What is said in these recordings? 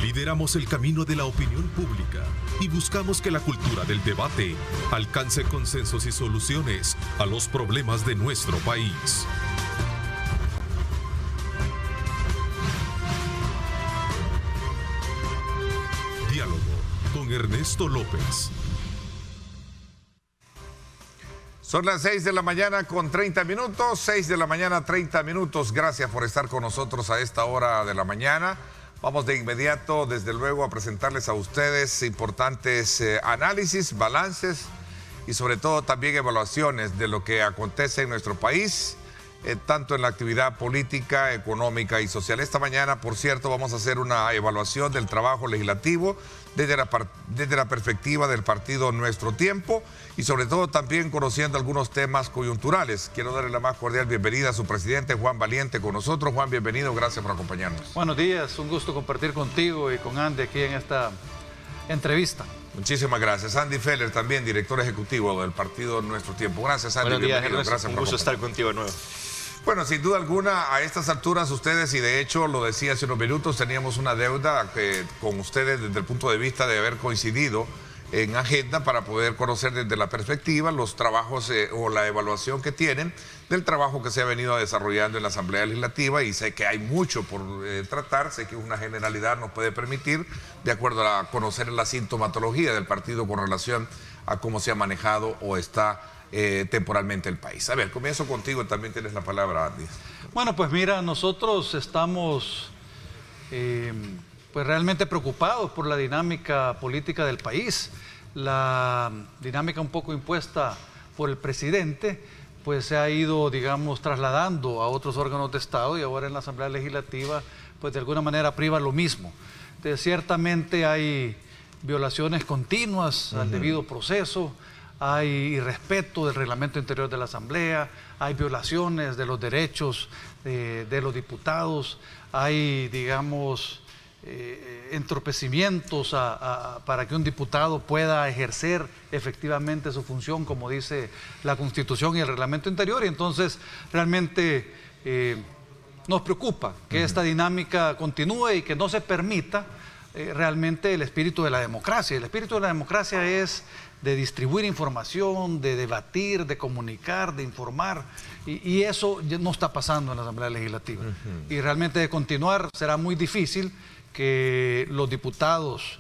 Lideramos el camino de la opinión pública y buscamos que la cultura del debate alcance consensos y soluciones a los problemas de nuestro país. Diálogo con Ernesto López. Son las 6 de la mañana con 30 minutos, 6 de la mañana 30 minutos. Gracias por estar con nosotros a esta hora de la mañana. Vamos de inmediato, desde luego, a presentarles a ustedes importantes análisis, balances y sobre todo también evaluaciones de lo que acontece en nuestro país, tanto en la actividad política, económica y social. Esta mañana, por cierto, vamos a hacer una evaluación del trabajo legislativo desde la perspectiva del partido Nuestro Tiempo y sobre todo también conociendo algunos temas coyunturales. Quiero darle la más cordial bienvenida a su presidente, Juan Valiente, con nosotros. Juan, bienvenido, gracias por acompañarnos. Buenos días, un gusto compartir contigo y con Andy aquí en esta entrevista. Muchísimas gracias. Andy Feller, también director ejecutivo del partido Nuestro Tiempo. Gracias, Andy. Buenos días, bienvenido. Gracias, un gusto estar contigo de nuevo. Bueno, sin duda alguna, a estas alturas ustedes, y de hecho lo decía hace unos minutos, teníamos una deuda con ustedes desde el punto de vista de haber coincidido en agenda para poder conocer desde la perspectiva los trabajos o la evaluación que tienen del trabajo que se ha venido desarrollando en la Asamblea Legislativa, y sé que hay mucho por tratar, sé que una generalidad nos puede permitir, de acuerdo a conocer la sintomatología del partido con relación a cómo se ha manejado o está temporalmente el país. A ver, comienzo contigo, también tienes la palabra, Andy. Bueno, pues mira, nosotros estamos pues realmente preocupados por la dinámica política del país. La dinámica un poco impuesta por el presidente, pues se ha ido, digamos, trasladando a otros órganos de Estado, y ahora en la Asamblea Legislativa, pues de alguna manera priva lo mismo. Entonces, ciertamente hay violaciones continuas al debido proceso, hay irrespeto del reglamento interior de la Asamblea, hay violaciones de los derechos de los diputados, hay, digamos, entorpecimientos para que un diputado pueda ejercer efectivamente su función, como dice la Constitución y el reglamento interior. Y entonces realmente nos preocupa que esta dinámica continúe y que no se permita realmente el espíritu de la democracia. El espíritu de la democracia es de distribuir información, de debatir, de comunicar, de informar, y eso ya no está pasando en la Asamblea Legislativa. Y realmente de continuar será muy difícil que los diputados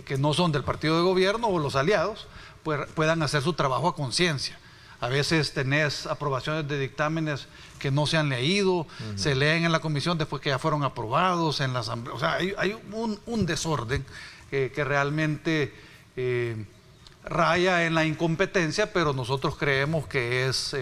que no son del partido de gobierno o los aliados pues, puedan hacer su trabajo a conciencia. A veces tenés aprobaciones de dictámenes que no se han leído, se leen en la comisión después que ya fueron aprobados en la Asamblea. O sea, hay un desorden que realmente raya en la incompetencia, pero nosotros creemos que es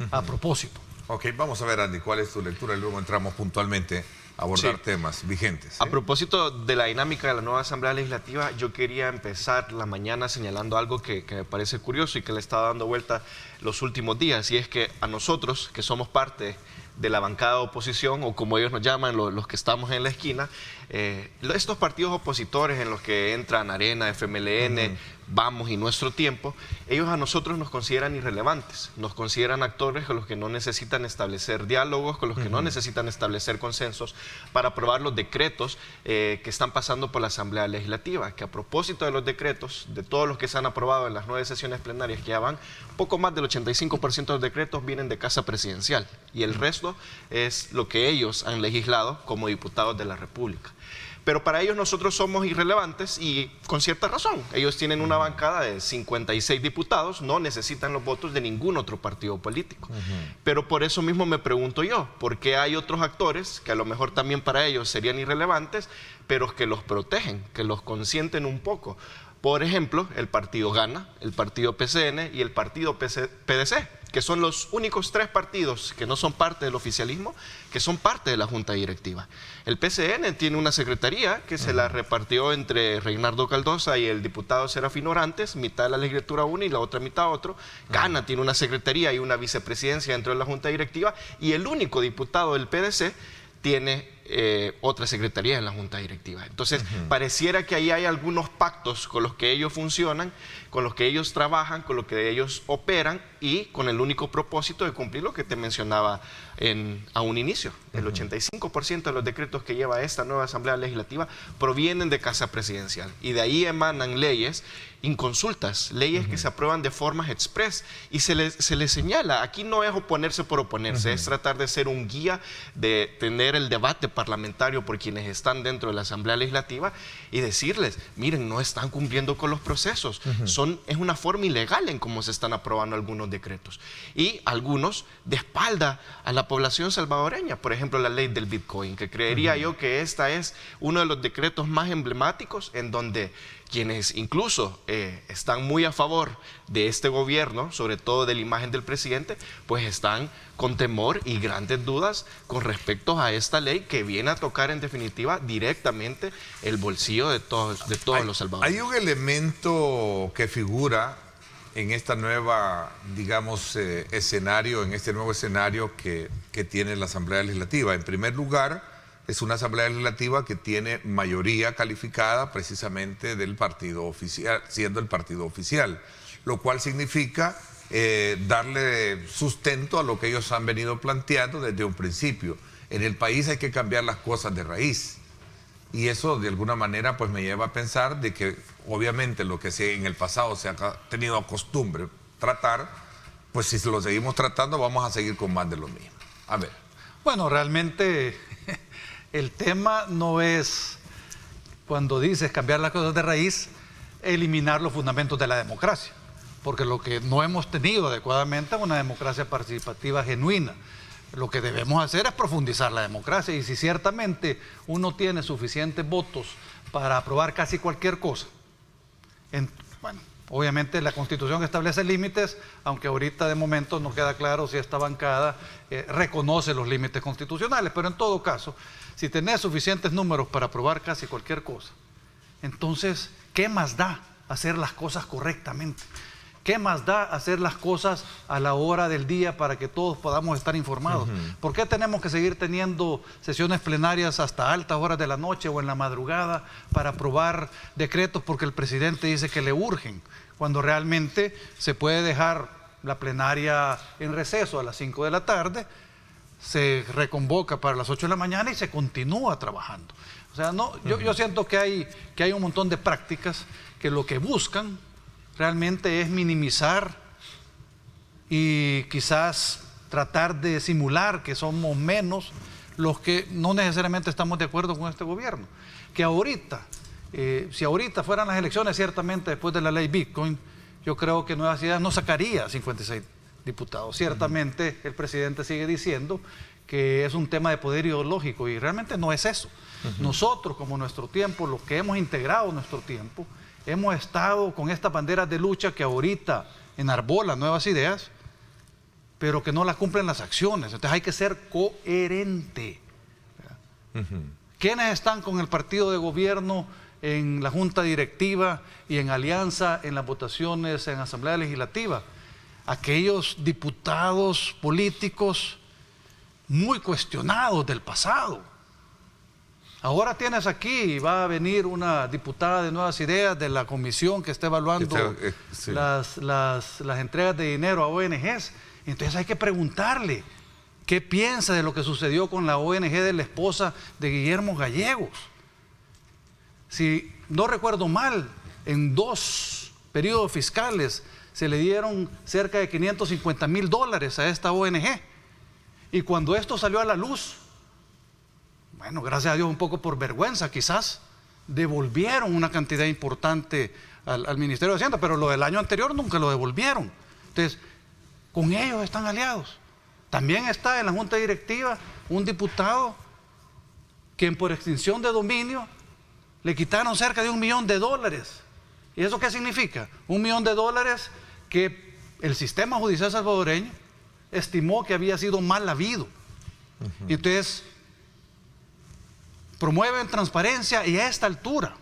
a propósito. Ok, vamos a ver, Andy, ¿cuál es tu lectura? Y luego entramos puntualmente a abordar temas vigentes. A propósito de la dinámica de la nueva Asamblea Legislativa, yo quería empezar la mañana señalando algo que me parece curioso y que le está dando vuelta los últimos días, y es que a nosotros, que somos parte de la bancada de oposición, o como ellos nos llaman, los que estamos en la esquina, estos partidos opositores en los que entran Arena, FMLN, Vamos y Nuestro Tiempo, ellos a nosotros nos consideran irrelevantes, nos consideran actores con los que no necesitan establecer diálogos, con los que no necesitan establecer consensos para aprobar los decretos que están pasando por la Asamblea Legislativa, que a propósito de los decretos, de todos los que se han aprobado en las 9 sesiones plenarias que ya van, poco más del 85% de los decretos vienen de Casa Presidencial, y el resto es lo que ellos han legislado como diputados de la República. Pero para ellos nosotros somos irrelevantes, y con cierta razón. Ellos tienen una bancada de 56 diputados, no necesitan los votos de ningún otro partido político. Pero por eso mismo me pregunto yo, ¿por qué hay otros actores que a lo mejor también para ellos serían irrelevantes, pero que los protegen, que los consienten un poco? Por ejemplo, el partido Gana, el partido PCN y el partido PDC, que son los únicos 3 partidos que no son parte del oficialismo, que son parte de la Junta Directiva. El PCN tiene una secretaría que se la repartió entre Reinaldo Caldosa y el diputado Serafín Orantes, mitad de la legislatura uno y la otra mitad otro. Gana tiene una secretaría y una vicepresidencia dentro de la Junta Directiva, y el único diputado del PDC tiene otras secretarías en la junta directiva. Entonces, pareciera que ahí hay algunos pactos con los que ellos funcionan, con los que ellos trabajan, con los que ellos operan y con el único propósito de cumplir lo que te mencionaba a un inicio. El 85% de los decretos que lleva esta nueva Asamblea Legislativa provienen de Casa Presidencial y de ahí emanan leyes inconsultas, leyes que se aprueban de forma express y se les señala, aquí no es oponerse por oponerse, es tratar de ser un guía, de tener el debate parlamentario por quienes están dentro de la Asamblea Legislativa y decirles, miren, no están cumpliendo con los procesos, es una forma ilegal en cómo se están aprobando algunos decretos y algunos de espalda a la población salvadoreña, por ejemplo la ley del Bitcoin, que creería yo que esta es uno de los decretos más emblemáticos en donde quienes incluso están muy a favor de este gobierno, sobre todo de la imagen del presidente, pues están con temor y grandes dudas con respecto a esta ley que viene a tocar en definitiva directamente el bolsillo de todos los salvadoreños. Hay un elemento que figura en esta nueva, digamos, escenario, en este nuevo escenario que tiene la Asamblea Legislativa. En primer lugar, es una Asamblea Legislativa que tiene mayoría calificada precisamente del partido oficial, siendo el partido oficial, lo cual significa darle sustento a lo que ellos han venido planteando desde un principio. En el país hay que cambiar las cosas de raíz y eso de alguna manera pues me lleva a pensar de que obviamente lo que en el pasado se ha tenido a costumbre tratar, pues si lo seguimos tratando vamos a seguir con más de lo mismo. A ver. Bueno, realmente el tema no es, cuando dices cambiar las cosas de raíz, eliminar los fundamentos de la democracia, porque lo que no hemos tenido adecuadamente es una democracia participativa genuina. Lo que debemos hacer es profundizar la democracia y si ciertamente uno tiene suficientes votos para aprobar casi cualquier cosa, bueno, obviamente la Constitución establece límites, aunque ahorita de momento no queda claro si esta bancada reconoce los límites constitucionales, pero en todo caso, si tenés suficientes números para aprobar casi cualquier cosa, entonces, ¿qué más da hacer las cosas correctamente? ¿Qué más da hacer las cosas a la hora del día para que todos podamos estar informados? ¿Por qué tenemos que seguir teniendo sesiones plenarias hasta altas horas de la noche o en la madrugada para aprobar decretos porque el presidente dice que le urgen? Cuando realmente se puede dejar la plenaria en receso a las 5 de la tarde, se reconvoca para las 8 de la mañana y se continúa trabajando. O sea, no, yo siento que hay un montón de prácticas que lo que buscan realmente es minimizar y quizás tratar de simular que somos menos los que no necesariamente estamos de acuerdo con este gobierno. Que ahorita, si ahorita fueran las elecciones, ciertamente después de la ley Bitcoin, yo creo que Nuevas Ideas no sacaría 56 diputados. Ciertamente el presidente sigue diciendo que es un tema de poder ideológico y realmente no es eso. Nosotros, como nuestro tiempo, los que hemos integrado nuestro tiempo, hemos estado con estas banderas de lucha que ahorita enarbolan Nuevas Ideas, pero que no las cumplen las acciones. Entonces hay que ser coherente. ¿Quiénes están con el partido de gobierno en la junta directiva y en alianza en las votaciones en Asamblea Legislativa? Aquellos diputados políticos muy cuestionados del pasado. Ahora tienes aquí, va a venir una diputada de Nuevas Ideas de la comisión que está evaluando las entregas de dinero a ONGs. Entonces hay que preguntarle qué piensa de lo que sucedió con la ONG de la esposa de Guillermo Gallegos. Si no recuerdo mal, en 2 periodos fiscales se le dieron cerca de $550,000 a esta ONG. Y cuando esto salió a la luz, bueno, gracias a Dios, un poco por vergüenza quizás, devolvieron una cantidad importante al Ministerio de Hacienda, pero lo del año anterior nunca lo devolvieron. Entonces, con ellos están aliados. También está en la Junta Directiva un diputado quien por extinción de dominio le quitaron cerca de $1 millón. ¿Y eso qué significa? $1 millón que el sistema judicial salvadoreño estimó que había sido mal habido. Y entonces promueven transparencia y a esta altura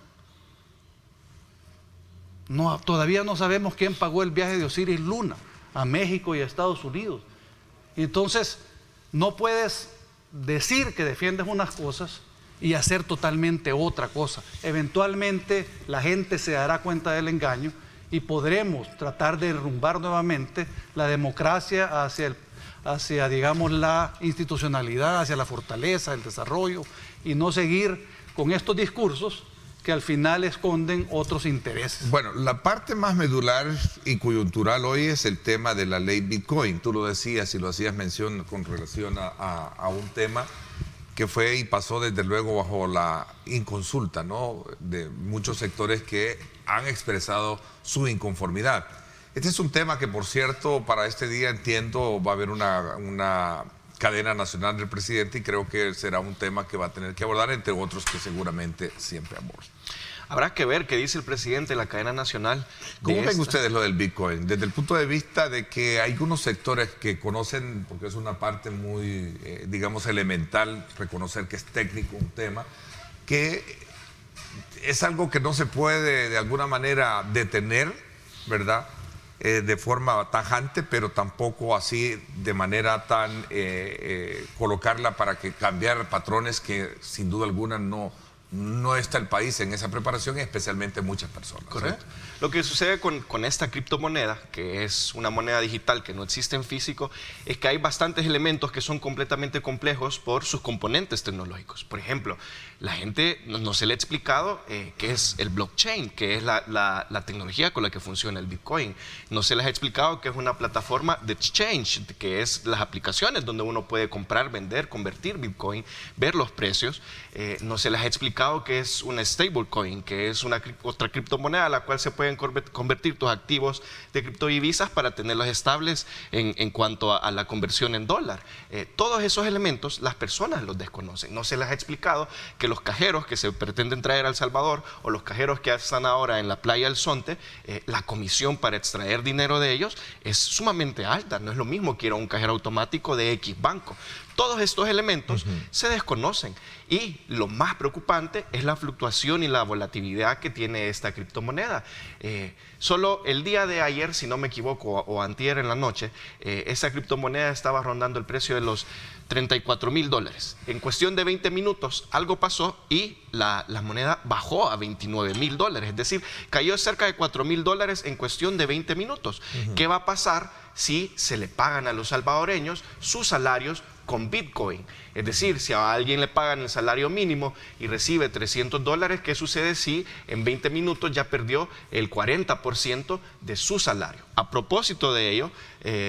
todavía no sabemos quién pagó el viaje de Osiris Luna a México y a Estados Unidos. Y entonces no puedes decir que defiendes unas cosas y hacer totalmente otra cosa. Eventualmente la gente se dará cuenta del engaño y podremos tratar de derrumbar nuevamente la democracia hacia digamos, la institucionalidad, hacia la fortaleza, el desarrollo, y no seguir con estos discursos que al final esconden otros intereses. Bueno, la parte más medular y coyuntural hoy es el tema de la ley Bitcoin. Tú lo decías y lo hacías mención con relación a un tema que fue y pasó desde luego bajo la inconsulta, ¿no?, de muchos sectores que han expresado su inconformidad. Este es un tema que, por cierto, para este día entiendo va a haber una cadena nacional del presidente y creo que será un tema que va a tener que abordar, entre otros que seguramente siempre aborda. Habrá que ver qué dice el presidente de la cadena nacional. ¿Cómo ven ustedes lo del Bitcoin? Desde el punto de vista de que hay algunos sectores que conocen, porque es una parte muy, digamos, elemental, reconocer que es técnico un tema, que es algo que no se puede de alguna manera detener, ¿verdad?, de forma tajante, pero tampoco así de manera tan colocarla para que cambiar patrones que sin duda alguna no está el país en esa preparación, y especialmente muchas personas. Correcto. Lo que sucede con esta criptomoneda, que es una moneda digital que no existe en físico, es que hay bastantes elementos que son completamente complejos por sus componentes tecnológicos. Por ejemplo, la gente no se le ha explicado qué es el blockchain, que es la tecnología con la que funciona el Bitcoin. No se les ha explicado que es una plataforma de exchange, que es las aplicaciones donde uno puede comprar, vender, convertir Bitcoin, ver los precios. No se les ha explicado que es una stablecoin, que es otra criptomoneda a la cual se pueden convertir tus activos de criptodivisas para tenerlos estables en cuanto a la conversión en dólar. Todos esos elementos las personas los desconocen. No se les ha explicado que los cajeros que se pretenden traer a El Salvador o los cajeros que están ahora en la playa del Zonte, la comisión para extraer dinero de ellos es sumamente alta. No es lo mismo que ir a un cajero automático de X banco. Todos estos elementos se desconocen, y lo más preocupante es la fluctuación y la volatilidad que tiene esta criptomoneda. Solo el día de ayer, si no me equivoco, o antier en la noche, esa criptomoneda estaba rondando el precio de los $34,000. En cuestión de 20 minutos algo pasó y la moneda bajó a $29,000, es decir, cayó cerca de $4,000 en cuestión de 20 minutos. ¿Qué va a pasar si se le pagan a los salvadoreños sus salarios con Bitcoin? Es decir, si a alguien le pagan el salario mínimo y recibe $300, ¿qué sucede si en 20 minutos ya perdió el 40% de su salario? A propósito de ello,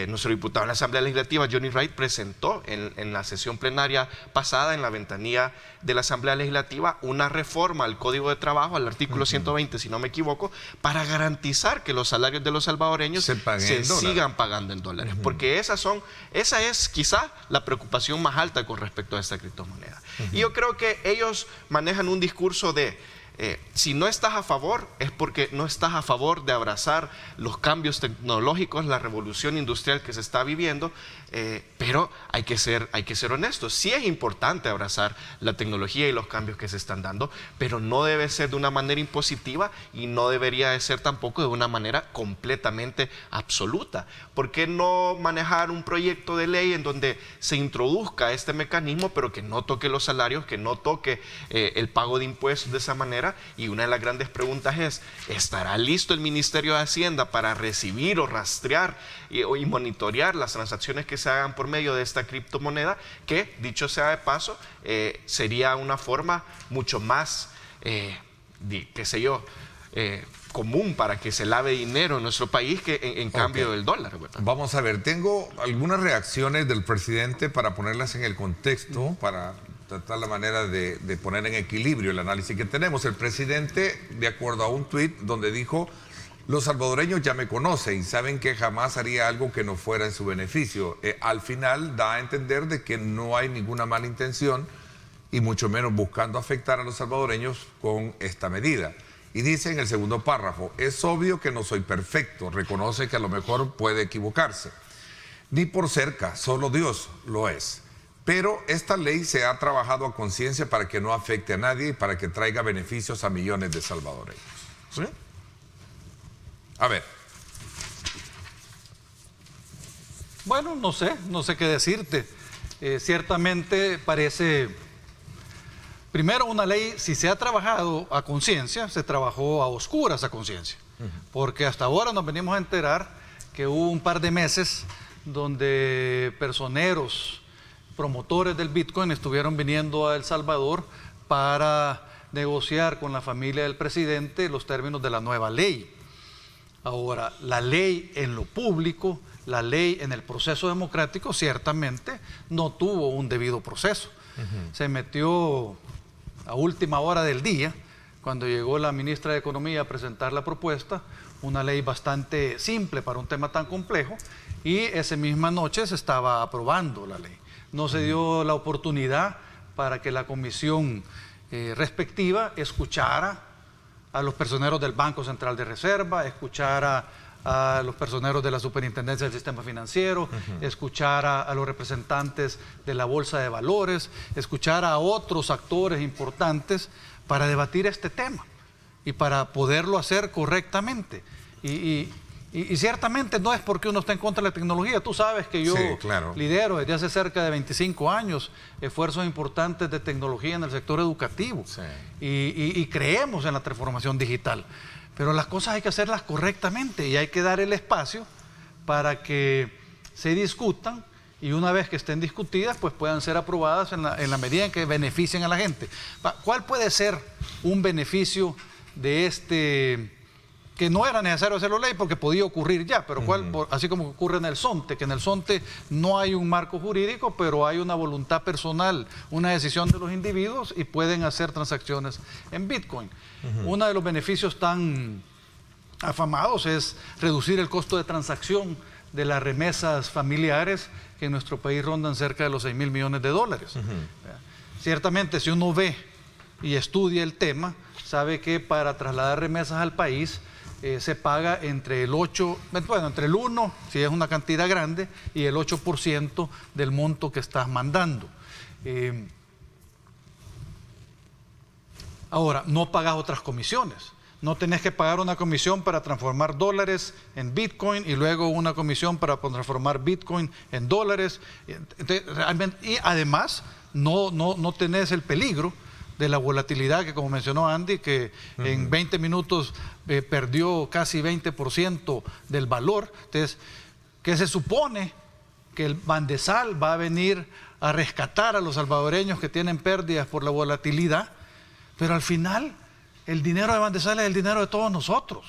nuestro diputado en la Asamblea Legislativa, Johnny Wright, presentó en la sesión plenaria pasada, en la ventanilla de la Asamblea Legislativa, una reforma al Código de Trabajo, al artículo 120, si no me equivoco, para garantizar que los salarios de los salvadoreños se sigan pagando en dólares. Porque esa es quizá la preocupación más alta con respecto a esta criptomoneda. Y yo creo que ellos manejan un discurso de si no estás a favor, es porque no estás a favor de abrazar los cambios tecnológicos, la revolución industrial que se está viviendo, pero hay que ser honestos. Sí es importante abrazar la tecnología y los cambios que se están dando, pero no debe ser de una manera impositiva y no debería de ser tampoco de una manera completamente absoluta. ¿Por qué no manejar un proyecto de ley en donde se introduzca este mecanismo, pero que no toque los salarios, que no toque el pago de impuestos de esa manera? Y una de las grandes preguntas es, ¿estará listo el Ministerio de Hacienda para recibir o rastrear y monitorear las transacciones que se hagan por medio de esta criptomoneda? Que, dicho sea de paso, sería una forma mucho más, común para que se lave dinero en nuestro país que en cambio del dólar, ¿verdad? Vamos a ver, tengo algunas reacciones del presidente para ponerlas en el contexto, para tratar la manera de poner en equilibrio el análisis que tenemos. El presidente, de acuerdo a un tuit donde dijo: los salvadoreños ya me conocen y saben que jamás haría algo que no fuera en su beneficio. Al final da a entender de que no hay ninguna mala intención y mucho menos buscando afectar a los salvadoreños con esta medida. Y dice en el segundo párrafo: es obvio que no soy perfecto, reconoce que a lo mejor puede equivocarse. Ni por cerca, solo Dios lo es. Pero esta ley se ha trabajado a conciencia para que no afecte a nadie y para que traiga beneficios a millones de salvadoreños. ¿Sí? A ver. Bueno, no sé qué decirte. ciertamente parece, primero, una ley, si se ha trabajado a conciencia, se trabajó a oscuras a conciencia, porque hasta ahora nos venimos a enterar que hubo un par de meses donde personeros, promotores del Bitcoin estuvieron viniendo a El Salvador para negociar con la familia del presidente los términos de la nueva ley. Ahora, la ley en lo público, la ley en el proceso democrático, ciertamente no tuvo un debido proceso. Se metió a última hora del día, cuando llegó la ministra de Economía a presentar la propuesta, una ley bastante simple para un tema tan complejo, y esa misma noche se estaba aprobando la ley. No se dio la oportunidad para que la comisión respectiva escuchara a los personeros del Banco Central de Reserva, escuchara a los personeros de la Superintendencia del Sistema Financiero, escuchara a los representantes de la Bolsa de Valores, escuchara a otros actores importantes para debatir este tema y para poderlo hacer correctamente. Y ciertamente no es porque uno está en contra de la tecnología. Tú sabes que yo lidero desde hace cerca de 25 años esfuerzos importantes de tecnología en el sector educativo. Y creemos en la transformación digital. Pero las cosas hay que hacerlas correctamente y hay que dar el espacio para que se discutan, y una vez que estén discutidas, pues puedan ser aprobadas en la medida en que beneficien a la gente. ¿Cuál puede ser un beneficio de este, que no era necesario hacerlo ley porque podía ocurrir ya, pero así como ocurre en el SONTE, que en el SONTE no hay un marco jurídico, pero hay una voluntad personal, una decisión de los individuos y pueden hacer transacciones en Bitcoin? Uno de los beneficios tan afamados es reducir el costo de transacción de las remesas familiares, que en nuestro país rondan cerca de los 6.000 millones de dólares. Ciertamente, si uno ve y estudia el tema, sabe que para trasladar remesas al país se paga entre el 1, si es una cantidad grande, y el 8% del monto que estás mandando. Ahora, no pagas otras comisiones. No tenés que pagar una comisión para transformar dólares en Bitcoin y luego una comisión para transformar Bitcoin en dólares. Y además, no tenés el peligro de la volatilidad que, como mencionó Andy, que en 20 minutos perdió casi 20% del valor. Entonces, que se supone que el Bandesal va a venir a rescatar a los salvadoreños que tienen pérdidas por la volatilidad, pero al final el dinero de Bandesal es el dinero de todos nosotros.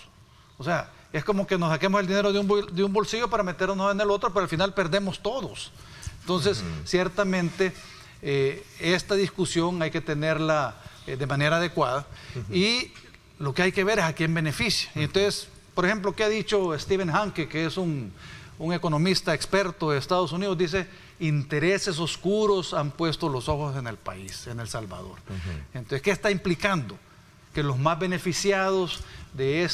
O sea, es como que nos saquemos el dinero de un bolsillo para meternos en el otro, pero al final perdemos todos. Entonces, ciertamente, esta discusión hay que tenerla de manera adecuada, y lo que hay que ver es a quién beneficia. Entonces, por ejemplo, ¿qué ha dicho Stephen Hanke, que es un economista experto de Estados Unidos? Dice: intereses oscuros han puesto los ojos en el país, en El Salvador. Entonces, ¿qué está implicando? Que los más beneficiados de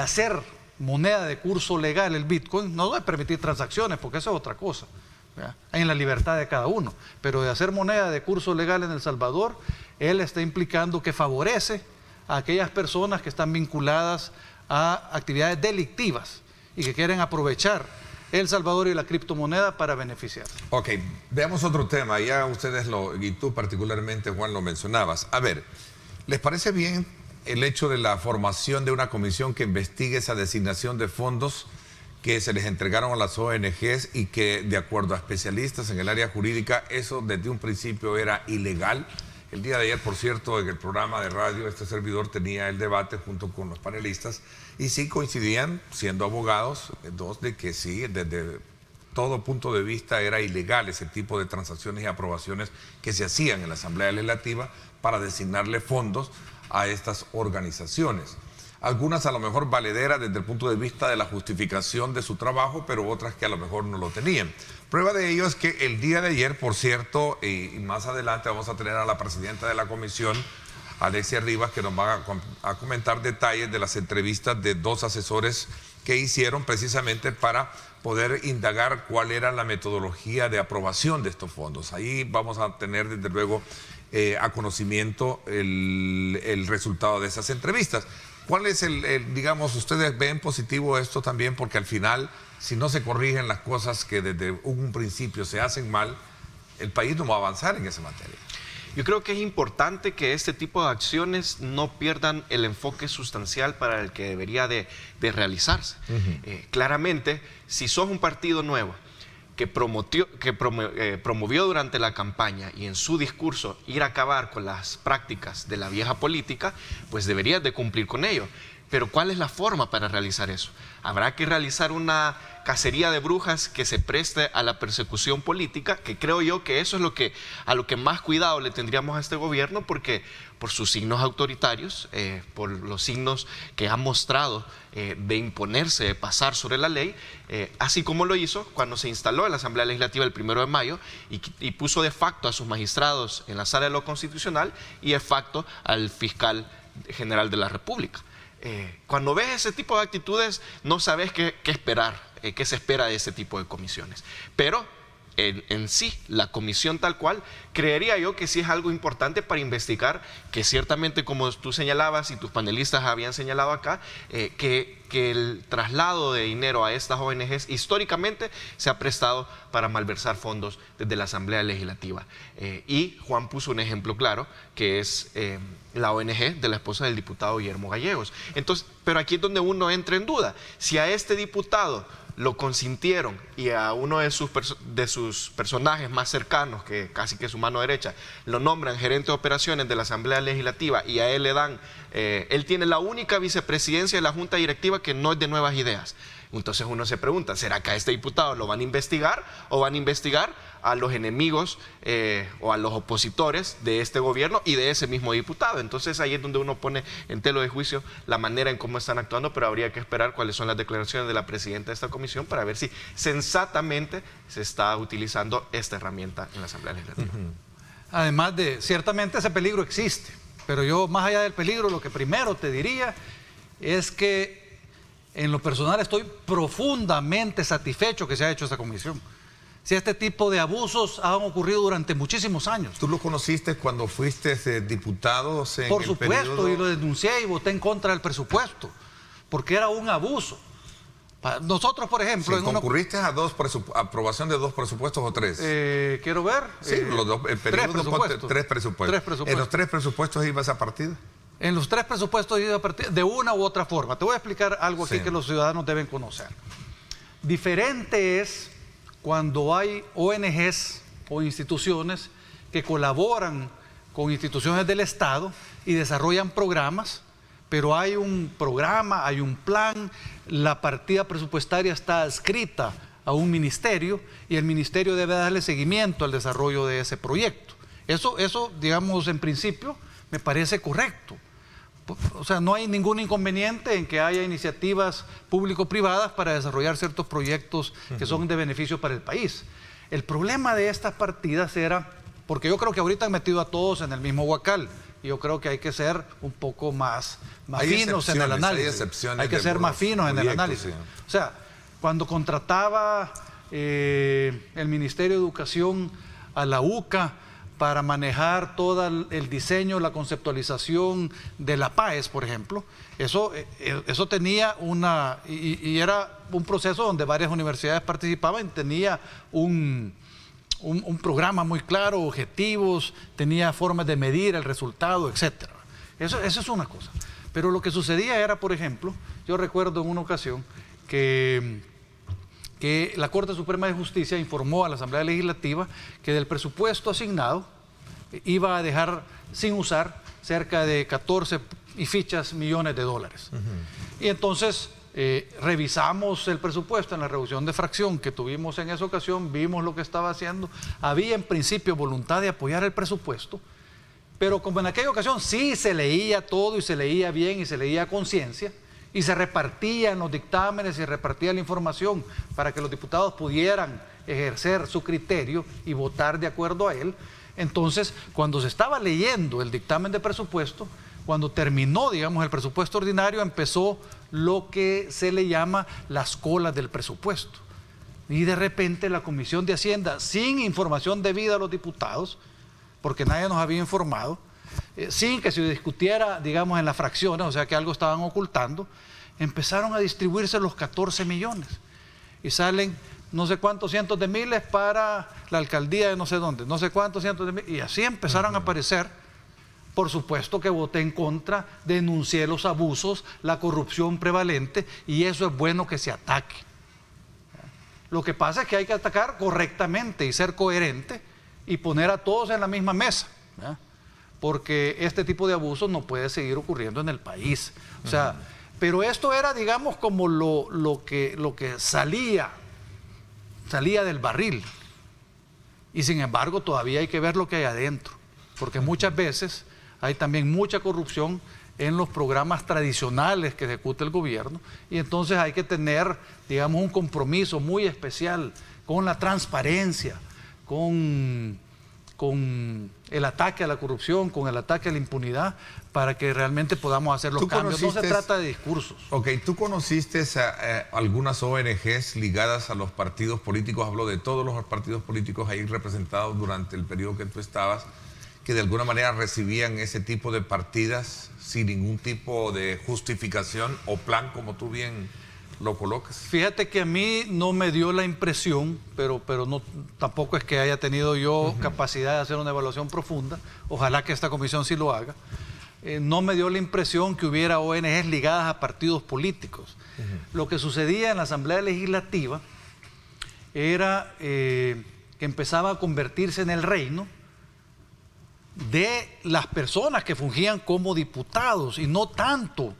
hacer moneda de curso legal, el Bitcoin, no de permitir transacciones, porque eso es otra cosa, ¿verdad? En la libertad de cada uno, pero de hacer moneda de curso legal en El Salvador, él está implicando que favorece a aquellas personas que están vinculadas a actividades delictivas y que quieren aprovechar El Salvador y la criptomoneda para beneficiarse. Ok, veamos otro tema. Ya ustedes y tú particularmente, Juan, lo mencionabas. A ver, ¿les parece bien el hecho de la formación de una comisión que investigue esa designación de fondos que se les entregaron a las ONGs y que, de acuerdo a especialistas en el área jurídica, eso desde un principio era ilegal? El día de ayer, por cierto, en el programa de radio, este servidor tenía el debate junto con los panelistas y sí coincidían, siendo abogados, dos, de que sí, desde todo punto de vista era ilegal ese tipo de transacciones y aprobaciones que se hacían en la Asamblea Legislativa para designarle fondos a estas organizaciones. Algunas a lo mejor valederas desde el punto de vista de la justificación de su trabajo, pero otras que a lo mejor no lo tenían. Prueba de ello es que el día de ayer, por cierto, y más adelante vamos a tener a la presidenta de la comisión, Alexia Rivas, que nos va a comentar detalles de las entrevistas de dos asesores que hicieron precisamente para poder indagar cuál era la metodología de aprobación de estos fondos. Ahí vamos a tener, desde luego, a conocimiento el resultado de esas entrevistas. ¿Cuál es digamos, ustedes ven positivo esto también? Porque al final, si no se corrigen las cosas que desde un principio se hacen mal, el país no va a avanzar en esa materia. Yo creo que es importante que este tipo de acciones no pierdan el enfoque sustancial para el que debería de realizarse. Claramente, si sos un partido nuevo que promovió durante la campaña y en su discurso ir a acabar con las prácticas de la vieja política, pues deberías de cumplir con ello. Pero ¿cuál es la forma para realizar eso? Habrá que realizar una cacería de brujas que se preste a la persecución política, que creo yo que eso es a lo que más cuidado le tendríamos a este gobierno, porque por sus signos autoritarios, por los signos que ha mostrado de imponerse, de pasar sobre la ley, así como lo hizo cuando se instaló en la Asamblea Legislativa el 1 de mayo y puso de facto a sus magistrados en la Sala de lo Constitucional y de facto al fiscal general de la República. Cuando ves ese tipo de actitudes, no sabes qué esperar, qué se espera de ese tipo de comisiones. Pero en sí, la comisión tal cual, creería yo que sí es algo importante para investigar, que ciertamente, como tú señalabas y tus panelistas habían señalado acá, que el traslado de dinero a estas ONGs históricamente se ha prestado para malversar fondos desde la Asamblea Legislativa. Y Juan puso un ejemplo claro, que es la ONG de la esposa del diputado Guillermo Gallegos. Entonces, pero aquí es donde uno entra en duda. Si a este diputado lo consintieron y a uno de sus personajes más cercanos, que casi que su mano derecha, lo nombran gerente de operaciones de la Asamblea Legislativa y a él le dan, él tiene la única vicepresidencia de la Junta Directiva que no es de Nuevas Ideas. Entonces uno se pregunta, ¿será que a este diputado lo van a investigar o van a investigar a los enemigos o a los opositores de este gobierno y de ese mismo diputado? Entonces ahí es donde uno pone en tela de juicio la manera en cómo están actuando, pero habría que esperar cuáles son las declaraciones de la presidenta de esta comisión para ver si sensatamente se está utilizando esta herramienta en la Asamblea Legislativa. Además de, ciertamente ese peligro existe, pero yo más allá del peligro, lo que primero te diría es que en lo personal estoy profundamente satisfecho que se ha hecho esta comisión. Si este tipo de abusos han ocurrido durante muchísimos años. ¿Tú lo conociste cuando fuiste diputado? Por supuesto, y lo denuncié y voté en contra del presupuesto, porque era un abuso. Nosotros, por ejemplo... Sí, ¿concurriste a aprobación de 2 presupuestos o 3? Quiero ver. Sí, el periodo 3 presupuestos. ¿En los 3 presupuestos ibas a partida? En los 3 presupuestos iba a partir de una u otra forma. Te voy a explicar algo aquí que los ciudadanos deben conocer. Diferente es cuando hay ONGs o instituciones que colaboran con instituciones del Estado y desarrollan programas, pero hay un programa, hay un plan, la partida presupuestaria está adscrita a un ministerio y el ministerio debe darle seguimiento al desarrollo de ese proyecto. Eso, digamos, en principio me parece correcto. O sea, no hay ningún inconveniente en que haya iniciativas público-privadas para desarrollar ciertos proyectos que son de beneficio para el país. El problema de estas partidas era, porque yo creo que ahorita han metido a todos en el mismo huacal, y yo creo que hay que ser un poco más finos en el análisis. Hay que ser más finos en el análisis. O sea, cuando contrataba el Ministerio de Educación a la UCA para manejar todo el diseño, la conceptualización de la PAES, por ejemplo, eso tenía y era un proceso donde varias universidades participaban, tenía un programa muy claro, objetivos, tenía formas de medir el resultado, etc. Eso es una cosa. Pero lo que sucedía era, por ejemplo, yo recuerdo en una ocasión que la Corte Suprema de Justicia informó a la Asamblea Legislativa que del presupuesto asignado iba a dejar sin usar cerca de 14 y fichas millones de dólares. Y entonces revisamos el presupuesto en la reducción de fracción que tuvimos en esa ocasión, vimos lo que estaba haciendo, había en principio voluntad de apoyar el presupuesto, pero como en aquella ocasión sí se leía todo y se leía bien y se leía a conciencia, y se repartían los dictámenes y repartía la información para que los diputados pudieran ejercer su criterio y votar de acuerdo a él. Entonces, cuando se estaba leyendo el dictamen de presupuesto, cuando terminó, digamos, el presupuesto ordinario, empezó lo que se le llama las colas del presupuesto. Y de repente la Comisión de Hacienda, sin información debida a los diputados, porque nadie nos había informado, sin que se discutiera, digamos, en las fracciones, o sea que algo estaban ocultando, empezaron a distribuirse los 14 millones y salen no sé cuántos cientos de miles para la alcaldía de no sé dónde, no sé cuántos cientos de miles, y así empezaron a aparecer. Por supuesto que voté en contra, denuncié los abusos, la corrupción prevalente, y eso es bueno que se ataque. Lo que pasa es que hay que atacar correctamente y ser coherente y poner a todos en la misma mesa, ¿verdad? Porque este tipo de abusos no puede seguir ocurriendo en el país. O sea, pero esto era, digamos, como lo que salía del barril. Y sin embargo, todavía hay que ver lo que hay adentro, porque muchas veces hay también mucha corrupción en los programas tradicionales que ejecuta el gobierno, y entonces hay que tener, digamos, un compromiso muy especial con la transparencia, con el ataque a la corrupción, con el ataque a la impunidad, para que realmente podamos hacer los cambios. No se trata de discursos. Ok, ¿tú conociste algunas ONGs ligadas a los partidos políticos? Hablo de todos los partidos políticos ahí representados durante el periodo que tú estabas, que de alguna manera recibían ese tipo de partidas sin ningún tipo de justificación o plan, como tú bien lo colocas. Fíjate que a mí no me dio la impresión, pero no, tampoco es que haya tenido yo capacidad de hacer una evaluación profunda, ojalá que esta comisión sí lo haga. No me dio la impresión que hubiera ONGs ligadas a partidos políticos. Lo que sucedía en la Asamblea Legislativa era que empezaba a convertirse en el reino de las personas que fungían como diputados, y no tanto,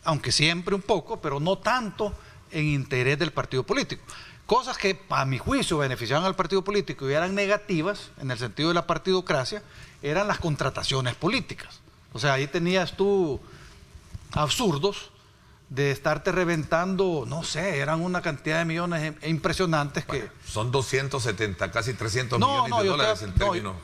aunque siempre un poco, pero no tanto en interés del partido político. Cosas que a mi juicio beneficiaban al partido político y eran negativas en el sentido de la partidocracia, eran las contrataciones políticas. O sea, ahí tenías tú absurdos de estarte reventando, no sé, eran una cantidad de millones impresionantes. Bueno, que son 270, casi 300 millones de dólares en términos.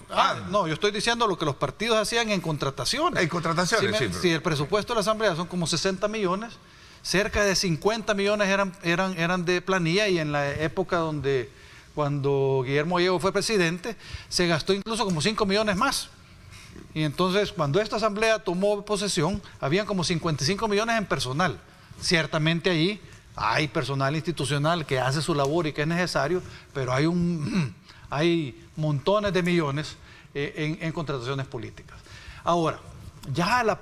No, yo estoy diciendo lo que los partidos hacían en contrataciones. En contrataciones, sí. Si el presupuesto de la Asamblea son como 60 millones, cerca de 50 millones eran de planilla, y en la época cuando Guillermo Gallego fue presidente, se gastó incluso como 5 millones más. Y entonces, cuando esta Asamblea tomó posesión, habían como 55 millones en personal. Ciertamente allí hay personal institucional que hace su labor y que es necesario, pero hay montones de millones en contrataciones políticas. Ahora, ya a la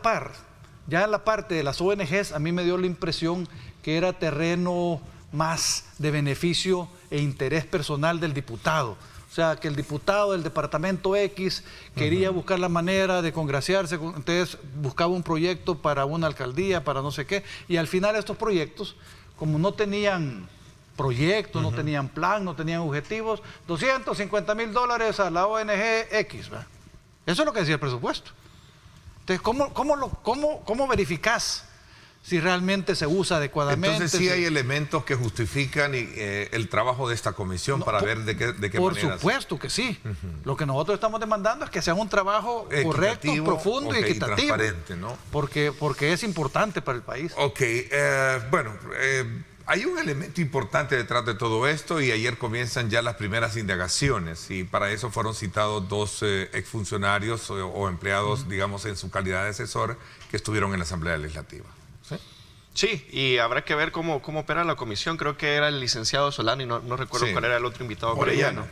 parte de las ONGs, a mí me dio la impresión que era terreno más de beneficio e interés personal del diputado. O sea, que el diputado del departamento X quería buscar la manera de congraciarse, entonces buscaba un proyecto para una alcaldía, para no sé qué, y al final estos proyectos, como no tenían proyecto, no tenían plan, no tenían objetivos, $250,000 a la ONG X, ¿verdad? Eso es lo que decía el presupuesto. Entonces, ¿cómo verificás si realmente se usa adecuadamente? Entonces sí hay elementos que justifican el trabajo de esta comisión para ver de qué manera. Por supuesto que sí. Lo que nosotros estamos demandando es que sea un trabajo correcto, profundo y equitativo. Y transparente, ¿no? Porque es importante para el país. Ok, hay un elemento importante detrás de todo esto, y ayer comienzan ya las primeras indagaciones, y para eso fueron citados 2 exfuncionarios o empleados, digamos, en su calidad de asesor, que estuvieron en la Asamblea Legislativa. Sí, y habrá que ver cómo opera la comisión. Creo que era el licenciado Solano y no recuerdo cuál era el otro invitado. Orellana.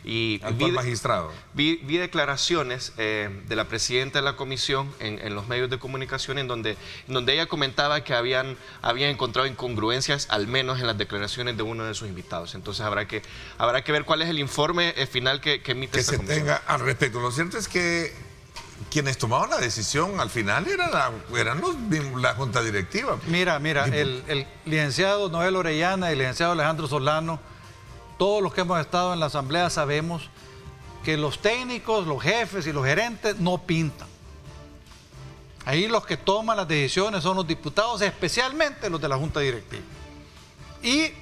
Y actual magistrado. Vi declaraciones de la presidenta de la comisión en los medios de comunicación en donde ella comentaba que habían encontrado incongruencias, al menos en las declaraciones de uno de sus invitados. Entonces habrá que ver cuál es el informe final que emite esta comisión. Que se tenga al respecto. Lo cierto es que quienes tomaban la decisión al final eran la junta directiva. Mira, el licenciado Noel Orellana y el licenciado Alejandro Solano, todos los que hemos estado en la Asamblea sabemos que los técnicos, los jefes y los gerentes no pintan. Ahí los que toman las decisiones son los diputados, especialmente los de la junta directiva y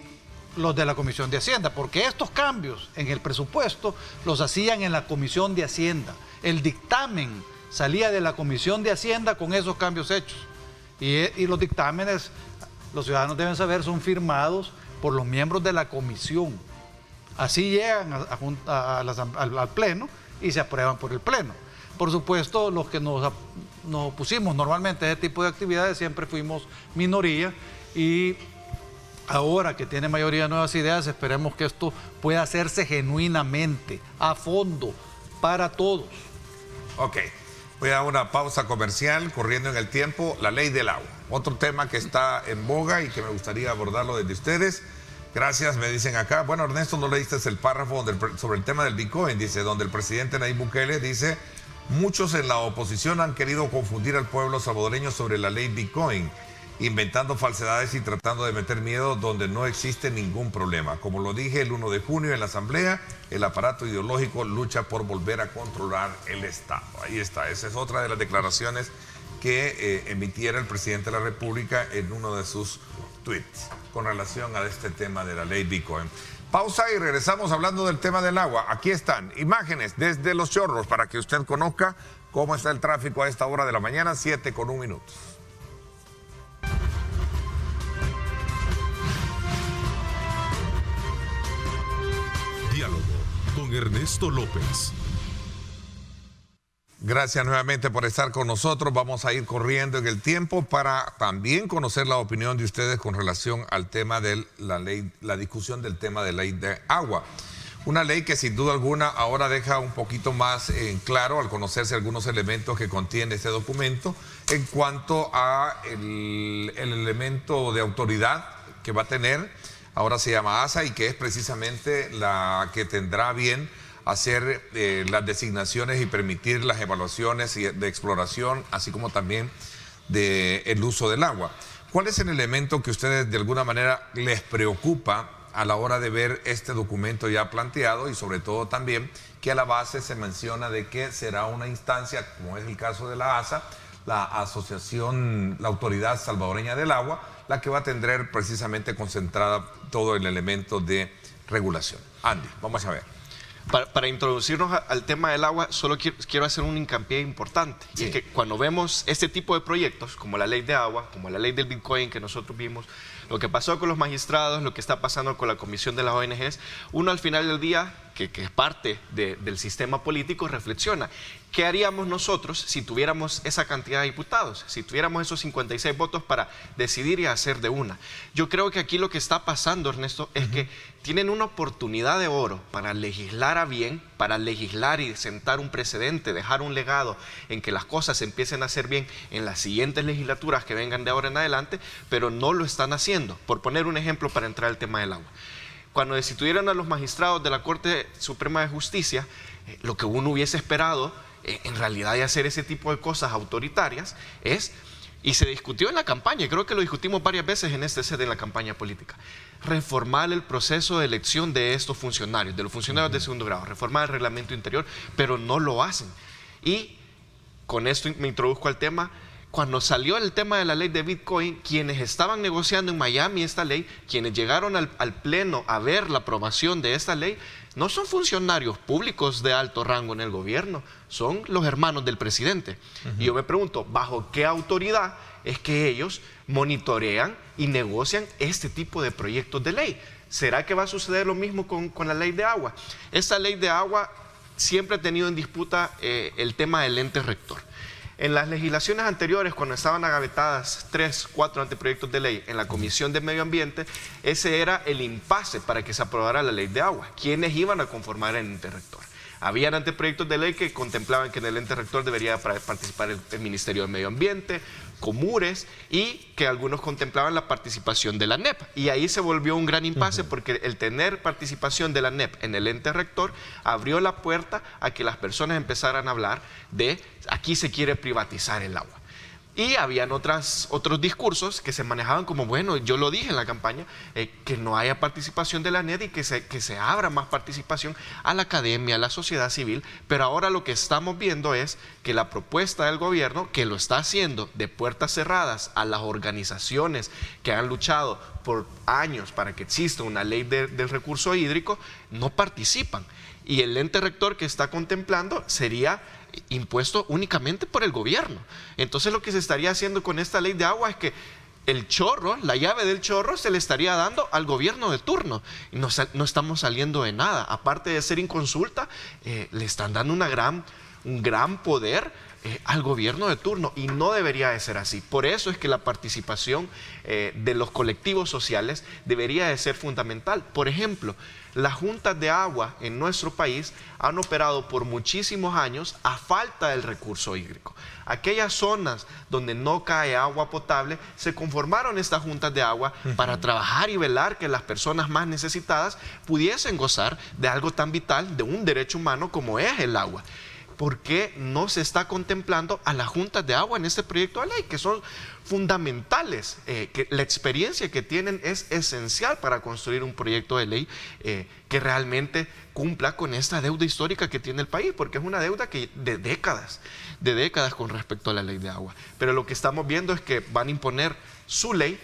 los de la Comisión de Hacienda, porque estos cambios en el presupuesto los hacían en la Comisión de Hacienda. El dictamen salía de la Comisión de Hacienda con esos cambios hechos. Y los dictámenes, los ciudadanos deben saber, son firmados por los miembros de la comisión. Así llegan al Pleno y se aprueban por el Pleno. Por supuesto, los que nos opusimos normalmente a ese tipo de actividades siempre fuimos minoría, y ahora que tiene mayoría de nuevas ideas, esperemos que esto pueda hacerse genuinamente, a fondo, para todos. Ok, voy a dar una pausa comercial, corriendo en el tiempo, la ley del agua. Otro tema que está en boga y que me gustaría abordarlo desde ustedes. Gracias, me dicen acá. Bueno, Ernesto, no leíste el párrafo sobre el tema del Bitcoin, dice, donde el presidente Nayib Bukele dice: muchos en la oposición han querido confundir al pueblo salvadoreño sobre la ley Bitcoin, inventando falsedades y tratando de meter miedo donde no existe ningún problema. Como lo dije el 1 de junio en la Asamblea, el aparato ideológico lucha por volver a controlar el Estado. Ahí está, esa es otra de las declaraciones que emitiera el presidente de la República en uno de sus tweets con relación a este tema de la ley Bitcoin. Pausa y regresamos hablando del tema del agua. Aquí están imágenes desde Los Chorros para que usted conozca cómo está el tráfico a esta hora de la mañana, 7:01. Diálogo con Ernesto López. Gracias nuevamente por estar con nosotros. Vamos a ir corriendo en el tiempo para también conocer la opinión de ustedes con relación al tema de la ley, la discusión del tema de ley de agua. Una ley que sin duda alguna ahora deja un poquito más en claro al conocerse algunos elementos que contiene este documento en cuanto a el elemento de autoridad que va a tener. Ahora se llama ASA y que es precisamente la que tendrá bien hacer las designaciones y permitir las evaluaciones de exploración, así como también del uso del agua. ¿Cuál es el elemento que a ustedes de alguna manera les preocupa a la hora de ver este documento ya planteado, y sobre todo también que a la base se menciona de que será una instancia, como es el caso de la ASA, la Asociación, la Autoridad Salvadoreña del Agua, la que va a tener precisamente concentrada todo el elemento de regulación? Andy, vamos a ver. Para introducirnos al tema del agua, solo quiero hacer un hincapié importante. Sí. Y es que cuando vemos este tipo de proyectos, como la ley de agua, como la ley del Bitcoin que nosotros vimos, lo que pasó con los magistrados, lo que está pasando con la comisión de las ONGs, uno al final del día, que es parte del sistema político, reflexiona. ¿Qué haríamos nosotros si tuviéramos esa cantidad de diputados? Si tuviéramos esos 56 votos para decidir y hacer de una. Yo creo que aquí lo que está pasando, Ernesto, es que tienen una oportunidad de oro para legislar a bien, para legislar y sentar un precedente, dejar un legado en que las cosas empiecen a hacer bien en las siguientes legislaturas que vengan de ahora en adelante, pero no lo están haciendo. Por poner un ejemplo para entrar al tema del agua. Cuando destituyeron a los magistrados de la Corte Suprema de Justicia, lo que uno hubiese esperado, en realidad, de hacer ese tipo de cosas autoritarias, y se discutió en la campaña, y creo que lo discutimos varias veces en este set en la campaña política, reformar el proceso de elección de estos funcionarios, de los funcionarios de segundo grado, reformar el reglamento interior, pero no lo hacen. Y con esto me introduzco al tema. Cuando salió el tema de la ley de Bitcoin, quienes estaban negociando en Miami esta ley, quienes llegaron al Pleno a ver la aprobación de esta ley, no son funcionarios públicos de alto rango en el gobierno, son los hermanos del presidente. Y yo me pregunto, ¿bajo qué autoridad es que ellos monitorean y negocian este tipo de proyectos de ley? ¿Será que va a suceder lo mismo con la ley de agua? Esta ley de agua siempre ha tenido en disputa el tema del ente rector. En las legislaciones anteriores, cuando estaban agavetadas 3, 4 anteproyectos de ley en la Comisión de Medio Ambiente, ese era el impasse para que se aprobara la ley de agua. ¿Quiénes iban a conformar el ente rector? Habían anteproyectos de ley que contemplaban que en el ente rector debería participar el Ministerio de Medio Ambiente, Comures, y que algunos contemplaban la participación de la NEP. Y ahí se volvió un gran impasse porque el tener participación de la NEP en el ente rector abrió la puerta a que las personas empezaran a hablar de aquí se quiere privatizar el agua. Y habían otros discursos que se manejaban como, bueno, yo lo dije en la campaña, que no haya participación de la NED y que se abra más participación a la academia, a la sociedad civil. Pero ahora lo que estamos viendo es que la propuesta del gobierno, que lo está haciendo de puertas cerradas a las organizaciones que han luchado por años para que exista una ley del recurso hídrico, no participan. Y el ente rector que está contemplando sería impuesto únicamente por el gobierno. Entonces lo que se estaría haciendo con esta ley de agua es que el chorro, la llave del chorro, se le estaría dando al gobierno de turno. Y no estamos saliendo de nada. Aparte de ser inconsulta, le están dando un gran poder al gobierno de turno, y no debería de ser así. Por eso es que la participación de los colectivos sociales debería de ser fundamental. Por ejemplo, las juntas de agua en nuestro país han operado por muchísimos años a falta del recurso hídrico. Aquellas zonas donde no cae agua potable, se conformaron estas juntas de agua para trabajar y velar que las personas más necesitadas pudiesen gozar de algo tan vital, de un derecho humano como es el agua. ¿Por qué no se está contemplando a las juntas de agua en este proyecto de ley, que son fundamentales? Que la experiencia que tienen es esencial para construir un proyecto de ley que realmente cumpla con esta deuda histórica que tiene el país, porque es una deuda de décadas con respecto a la ley de agua. Pero lo que estamos viendo es que van a imponer su ley.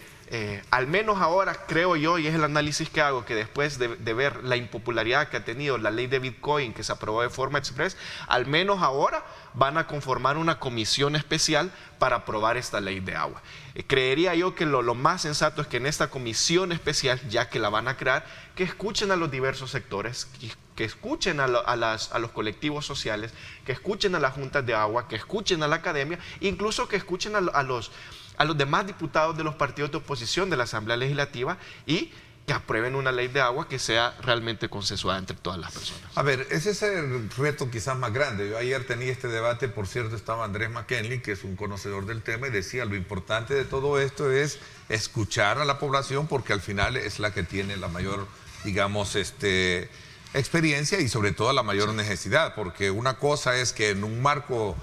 Al menos ahora creo yo, y es el análisis que hago, que después de ver la impopularidad que ha tenido la ley de Bitcoin, que se aprobó de forma express, al menos ahora van a conformar una comisión especial para aprobar esta ley de agua. Creería yo que lo más sensato es que en esta comisión especial, ya que la van a crear, que escuchen a los diversos sectores, que escuchen a los colectivos sociales, que escuchen a las juntas de agua, que escuchen a la academia, incluso que escuchen a los demás diputados de los partidos de oposición de la Asamblea Legislativa, y que aprueben una ley de agua que sea realmente consensuada entre todas las personas. A ver, ese es el reto quizás más grande. Yo ayer tenía este debate, por cierto, estaba Andrés McKinley, que es un conocedor del tema, y decía, lo importante de todo esto es escuchar a la población, porque al final es la que tiene la mayor, digamos, experiencia y sobre todo la mayor necesidad, porque una cosa es que en un marco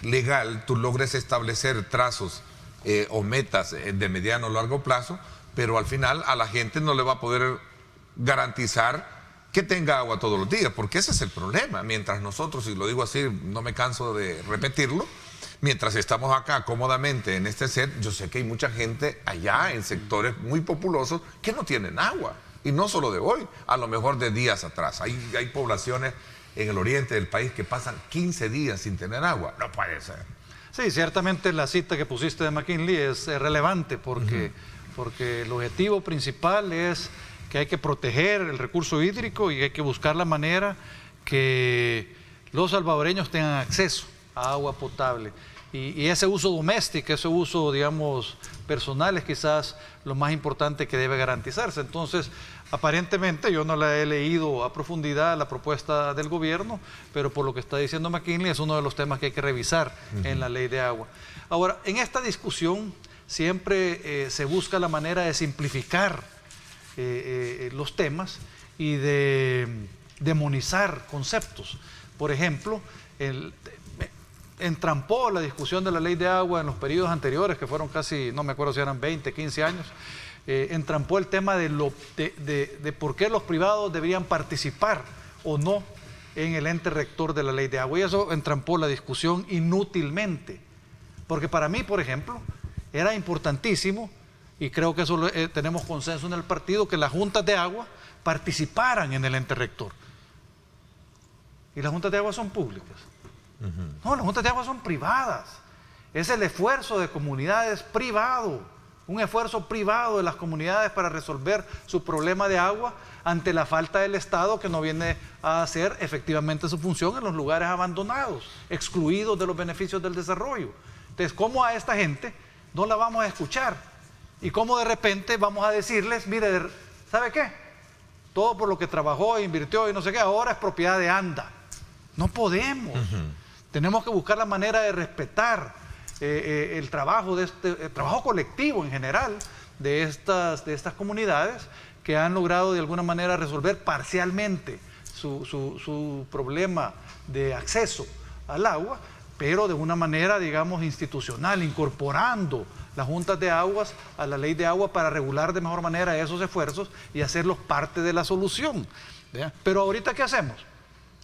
legal tú logres establecer trazos o metas de mediano o largo plazo, pero al final a la gente no le va a poder garantizar que tenga agua todos los días, porque ese es el problema. Mientras nosotros, y lo digo así, no me canso de repetirlo, mientras estamos acá cómodamente en este set, yo sé que hay mucha gente allá en sectores muy populosos que no tienen agua, y no solo de hoy, a lo mejor de días atrás. Hay poblaciones en el oriente del país que pasan 15 días sin tener agua. No puede ser. Sí, ciertamente la cita que pusiste de McKinley es relevante porque el objetivo principal es que hay que proteger el recurso hídrico y hay que buscar la manera que los salvadoreños tengan acceso a agua potable. Y ese uso doméstico, ese uso, digamos, personal es quizás lo más importante que debe garantizarse. Entonces, aparentemente, yo no la he leído a profundidad la propuesta del gobierno, pero por lo que está diciendo McKinley es uno de los temas que hay que revisar en la ley de agua. Ahora, en esta discusión siempre se busca la manera de simplificar los temas y de demonizar conceptos. Por ejemplo, entrampó la discusión de la ley de agua en los periodos anteriores, que fueron casi, no me acuerdo si eran 20, 15 años, entrampó el tema de por qué los privados deberían participar o no en el ente rector de la ley de agua, y eso entrampó la discusión inútilmente, porque para mí, por ejemplo, era importantísimo, y creo que eso tenemos consenso en el partido, que las juntas de agua participaran en el ente rector. Y las juntas de agua son públicas. No, las juntas de agua son privadas. Es el esfuerzo de comunidades privado, un esfuerzo privado de las comunidades para resolver su problema de agua ante la falta del Estado, que no viene a hacer efectivamente su función en los lugares abandonados, excluidos de los beneficios del desarrollo. Entonces, ¿cómo a esta gente no la vamos a escuchar? Y cómo de repente vamos a decirles, mire, ¿sabe qué? Todo por lo que trabajó e invirtió y no sé qué, ahora es propiedad de ANDA. No podemos. Tenemos que buscar la manera de respetar el trabajo, el trabajo colectivo en general de estas comunidades que han logrado de alguna manera resolver parcialmente su problema de acceso al agua, pero de una manera, digamos, institucional, incorporando las juntas de aguas a la ley de agua para regular de mejor manera esos esfuerzos y hacerlos parte de la solución. ¿Ya? Pero ahorita, ¿qué hacemos?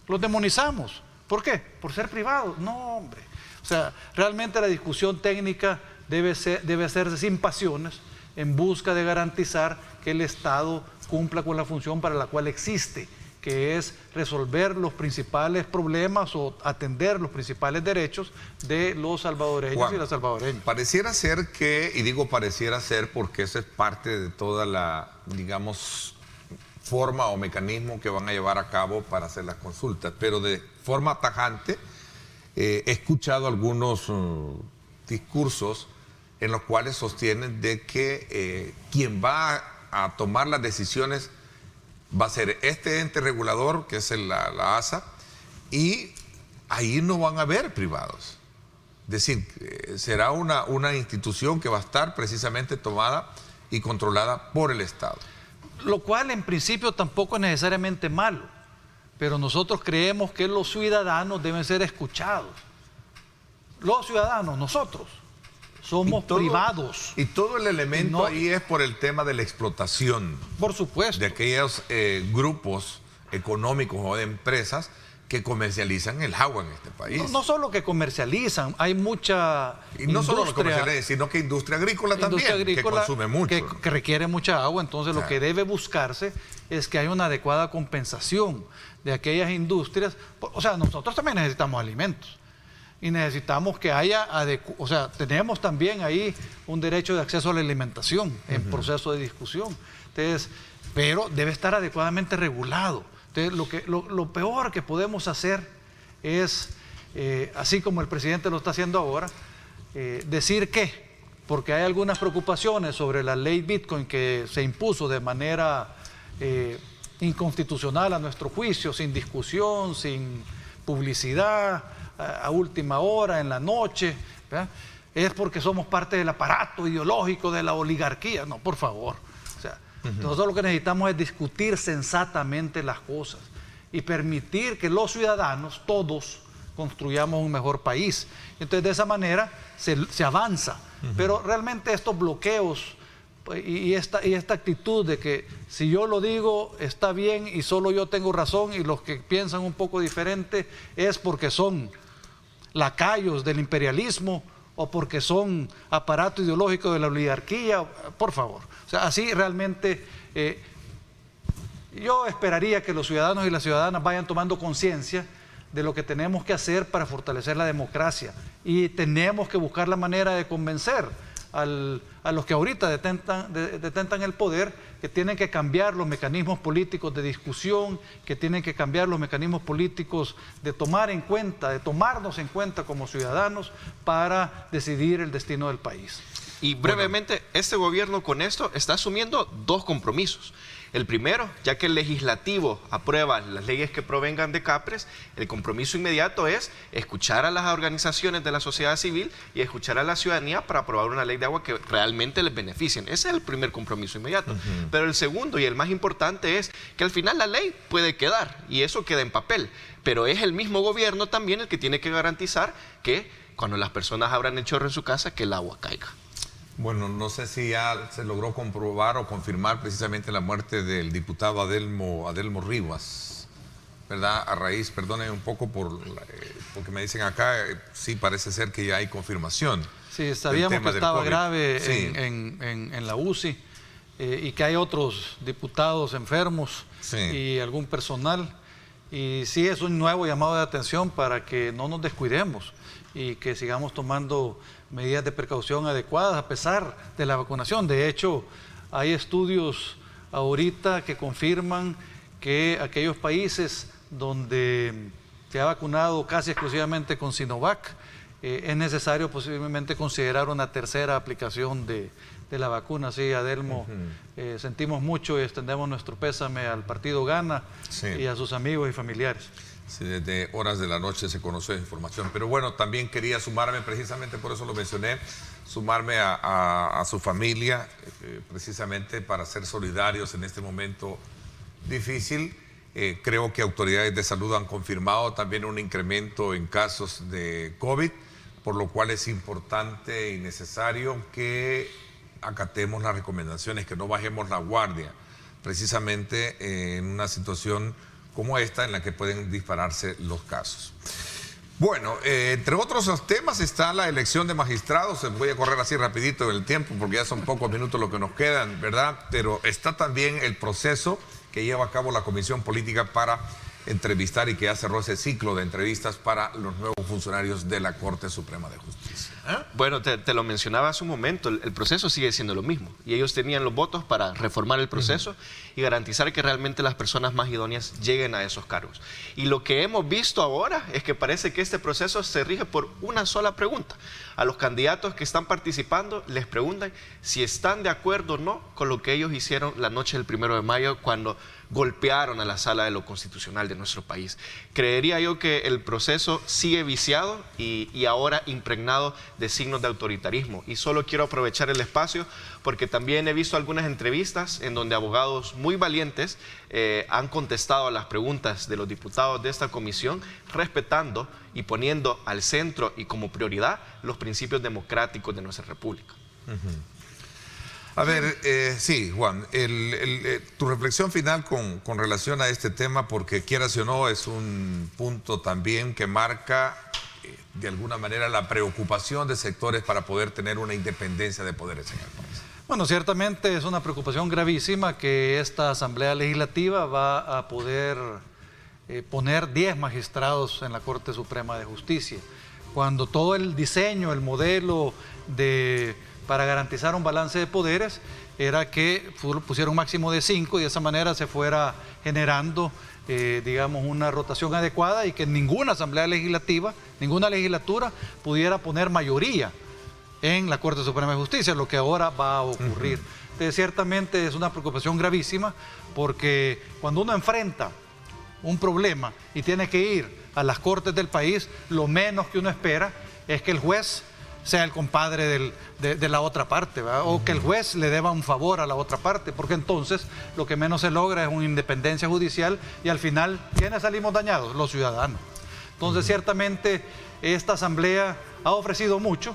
Los demonizamos. ¿Por qué? ¿Por ser privados? No, hombre. O sea, realmente la discusión técnica debe hacerse sin pasiones, en busca de garantizar que el Estado cumpla con la función para la cual existe, que es resolver los principales problemas o atender los principales derechos de los salvadoreños Juan, y las salvadoreñas. Pareciera ser que, y digo pareciera ser porque eso es parte de toda la, digamos, forma o mecanismo que van a llevar a cabo para hacer las consultas, pero de forma tajante he escuchado algunos discursos en los cuales sostienen de que quien va a tomar las decisiones va a ser este ente regulador, que es la ASA, y ahí no van a haber privados. Es decir, será una institución que va a estar precisamente tomada y controlada por el Estado. Lo cual en principio tampoco es necesariamente malo, pero nosotros creemos que los ciudadanos deben ser escuchados. Los ciudadanos, nosotros, somos privados. Y todo el elemento ahí es por el tema de la explotación. Por supuesto. De aquellos grupos económicos o de empresas que comercializan el agua en este país. No solo que comercializan, hay mucha y no solo lo industria, comercializan, sino que industria agrícola también, que consume mucho. Que requiere mucha agua, entonces lo que debe buscarse es que haya una adecuada compensación de aquellas industrias. O sea, nosotros también necesitamos alimentos. Y necesitamos que haya, o sea, tenemos también ahí un derecho de acceso a la alimentación en proceso de discusión. Entonces, pero debe estar adecuadamente regulado. Entonces, lo peor que podemos hacer es, así como el presidente lo está haciendo ahora, decir que, porque hay algunas preocupaciones sobre la ley Bitcoin que se impuso de manera inconstitucional a nuestro juicio, sin discusión, sin publicidad, a última hora, en la noche, ¿verdad? Es porque somos parte del aparato ideológico de la oligarquía. No, por favor. O sea, nosotros lo que necesitamos es discutir sensatamente las cosas y permitir que los ciudadanos, todos, construyamos un mejor país. Entonces, de esa manera se avanza. Pero realmente estos bloqueos y esta actitud de que si yo lo digo está bien y solo yo tengo razón y los que piensan un poco diferente es porque son lacayos del imperialismo o porque son aparato ideológico de la oligarquía, por favor. O sea, así realmente yo esperaría que los ciudadanos y las ciudadanas vayan tomando conciencia de lo que tenemos que hacer para fortalecer la democracia y tenemos que buscar la manera de convencer a los que ahorita detentan el poder, que tienen que cambiar los mecanismos políticos de discusión, que tienen que cambiar los mecanismos políticos de tomarnos en cuenta como ciudadanos para decidir el destino del país. Y brevemente, este gobierno con esto está asumiendo dos compromisos. El primero, ya que el legislativo aprueba las leyes que provengan de CAPRES, el compromiso inmediato es escuchar a las organizaciones de la sociedad civil y escuchar a la ciudadanía para aprobar una ley de agua que realmente les beneficien. Ese es el primer compromiso inmediato. Pero el segundo y el más importante es que al final la ley puede quedar y eso queda en papel. Pero es el mismo gobierno también el que tiene que garantizar que cuando las personas abran el chorro en su casa, que el agua caiga. Bueno, no sé si ya se logró comprobar o confirmar precisamente la muerte del diputado Adelmo Rivas, ¿verdad? A raíz, perdónenme un poco porque me dicen acá, sí parece ser que ya hay confirmación. Sí, sabíamos que estaba grave sí. en la UCI y que hay otros diputados enfermos y algún personal. Y sí es un nuevo llamado de atención para que no nos descuidemos y que sigamos tomando medidas de precaución adecuadas a pesar de la vacunación. De hecho, hay estudios ahorita que confirman que aquellos países donde se ha vacunado casi exclusivamente con Sinovac, es necesario posiblemente considerar una tercera aplicación de la vacuna. Sí, Adelmo, sentimos mucho y extendemos nuestro pésame al partido Gana y a sus amigos y familiares. Sí, desde horas de la noche se conoció esa información. Pero bueno, también quería sumarme, precisamente por eso lo mencioné, sumarme a su familia, precisamente para ser solidarios en este momento difícil. Creo que autoridades de salud han confirmado también un incremento en casos de COVID, por lo cual es importante y necesario que acatemos las recomendaciones, que no bajemos la guardia, precisamente en una situación como esta en la que pueden dispararse los casos. Bueno, entre otros temas está la elección de magistrados. Voy a correr así rapidito el tiempo porque ya son pocos minutos lo que nos quedan, ¿verdad? Pero está también el proceso que lleva a cabo la Comisión Política para entrevistar y que ya cerró ese ciclo de entrevistas para los nuevos funcionarios de la Corte Suprema de Justicia. Bueno, te lo mencionaba hace un momento, el proceso sigue siendo lo mismo y ellos tenían los votos para reformar el proceso y garantizar que realmente las personas más idóneas lleguen a esos cargos. Y lo que hemos visto ahora es que parece que este proceso se rige por una sola pregunta. A los candidatos que están participando les preguntan si están de acuerdo o no con lo que ellos hicieron la noche del 1 de mayo cuando golpearon a la sala de lo constitucional de nuestro país. Creería yo que el proceso sigue viciado y ahora impregnado de signos de autoritarismo. Y solo quiero aprovechar el espacio porque también he visto algunas entrevistas en donde abogados muy valientes han contestado a las preguntas de los diputados de esta comisión, respetando y poniendo al centro y como prioridad los principios democráticos de nuestra república. A ver, sí, Juan, tu reflexión final con relación a este tema, porque quieras o no, es un punto también que marca de alguna manera la preocupación de sectores para poder tener una independencia de poderes en el país. Bueno, ciertamente es una preocupación gravísima que esta Asamblea Legislativa va a poder poner 10 magistrados en la Corte Suprema de Justicia, cuando todo el diseño, el modelo para garantizar un balance de poderes era que pusiera un máximo de 5 y de esa manera se fuera generando, digamos, una rotación adecuada y que ninguna Asamblea Legislativa, ninguna legislatura pudiera poner mayoría en la Corte Suprema de Justicia, lo que ahora va a ocurrir. Entonces, ciertamente es una preocupación gravísima porque cuando uno enfrenta un problema y tiene que ir a las cortes del país, lo menos que uno espera es que el juez sea el compadre de la otra parte, ¿verdad? O que el juez le deba un favor a la otra parte, porque entonces lo que menos se logra es una independencia judicial y al final, ¿quiénes salimos dañados? Los ciudadanos. Entonces, ciertamente, esta Asamblea ha ofrecido mucho,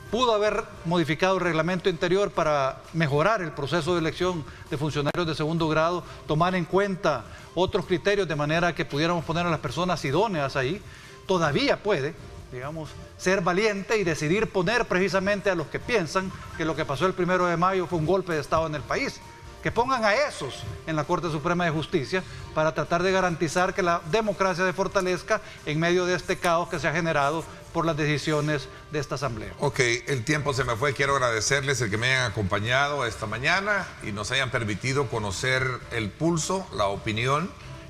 pudo haber modificado el reglamento interior para mejorar el proceso de elección de funcionarios de segundo grado, tomar en cuenta otros criterios de manera que pudiéramos poner a las personas idóneas ahí. Todavía puede, digamos, ser valiente y decidir poner precisamente a los que piensan que lo que pasó el 1 de mayo fue un golpe de Estado en el país. Que pongan a esos en la Corte Suprema de Justicia para tratar de garantizar que la democracia se fortalezca en medio de este caos que se ha generado por las decisiones de esta Asamblea. Ok, el tiempo se me fue. Quiero agradecerles el que me hayan acompañado esta mañana y nos hayan permitido conocer el pulso, la opinión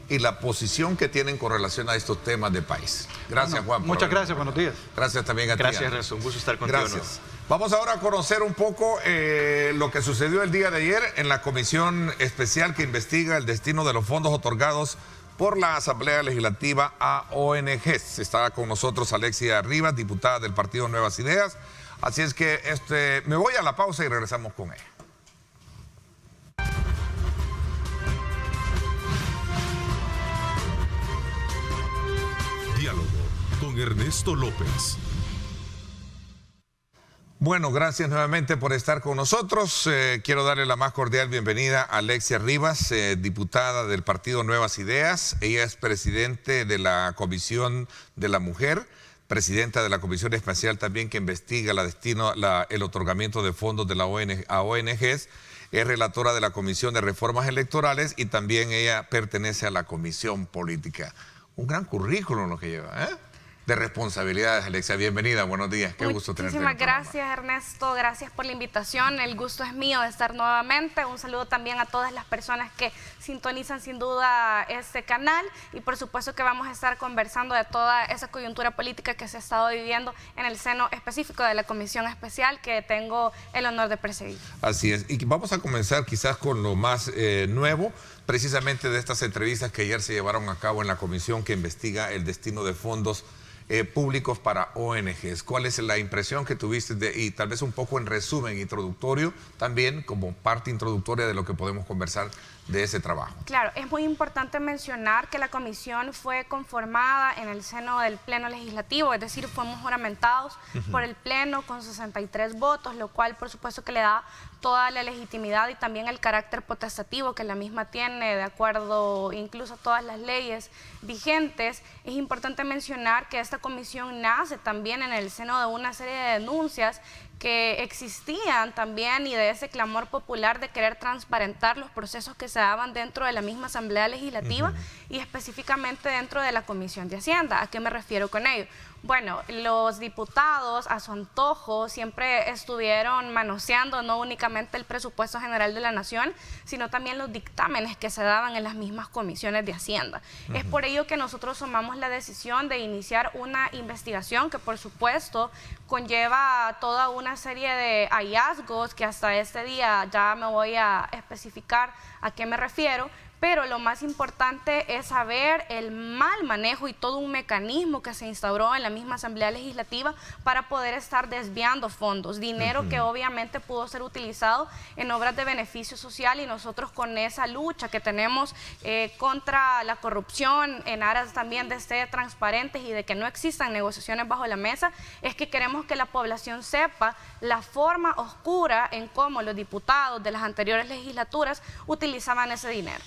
y la posición que tienen con relación a estos temas de país. Gracias, Juan. Muchas gracias, buenos días. Gracias también a ti. Gracias, Renzo. Un gusto estar contigo. Gracias. Vamos ahora a conocer un poco lo que sucedió el día de ayer en la comisión especial que investiga el destino de los fondos otorgados por la Asamblea Legislativa a ONGs. Está con nosotros Alexia Rivas, diputada del partido Nuevas Ideas. Así es que me voy a la pausa y regresamos con ella. Diálogo con Ernesto López. Bueno, gracias nuevamente por estar con nosotros. Quiero darle la más cordial bienvenida a Alexia Rivas, diputada del partido Nuevas Ideas. Ella es presidente de la Comisión de la Mujer, presidenta de la Comisión Especial también que investiga el otorgamiento de fondos de la a ONGs. Es relatora de la Comisión de Reformas Electorales y también ella pertenece a la Comisión Política. Un gran currículum lo que lleva, de responsabilidades. Alexia, bienvenida, buenos días, qué gusto tenerte. Muchísimas gracias, Ernesto, gracias por la invitación, el gusto es mío de estar nuevamente. Un saludo también a todas las personas que sintonizan sin duda este canal y por supuesto que vamos a estar conversando de toda esa coyuntura política que se ha estado viviendo en el seno específico de la Comisión Especial que tengo el honor de presidir. Así es, y vamos a comenzar quizás con lo más nuevo, precisamente de estas entrevistas que ayer se llevaron a cabo en la comisión que investiga el destino de fondos públicos para ONGs. ¿Cuál es la impresión que tuviste y tal vez un poco en resumen introductorio, también como parte introductoria de lo que podemos conversar de ese trabajo? Claro, es muy importante mencionar que la comisión fue conformada en el seno del Pleno Legislativo, es decir, fuimos juramentados por el Pleno con 63 votos, lo cual por supuesto que le da toda la legitimidad y también el carácter potestativo que la misma tiene, de acuerdo incluso a todas las leyes vigentes. Es importante mencionar que esta comisión nace también en el seno de una serie de denuncias que existían también y de ese clamor popular de querer transparentar los procesos que se daban dentro de la misma Asamblea Legislativa y específicamente dentro de la Comisión de Hacienda. ¿A qué me refiero con ello? Bueno, los diputados a su antojo siempre estuvieron manoseando no únicamente el presupuesto general de la Nación, sino también los dictámenes que se daban en las mismas comisiones de Hacienda. Es por ello que nosotros tomamos la decisión de iniciar una investigación que por supuesto conlleva toda una serie de hallazgos que hasta este día ya me voy a especificar a qué me refiero. Pero lo más importante es saber el mal manejo y todo un mecanismo que se instauró en la misma Asamblea Legislativa para poder estar desviando fondos, dinero que obviamente pudo ser utilizado en obras de beneficio social, y nosotros con esa lucha que tenemos contra la corrupción en aras también de ser transparentes y de que no existan negociaciones bajo la mesa, es que queremos que la población sepa la forma oscura en cómo los diputados de las anteriores legislaturas utilizaban ese dinero.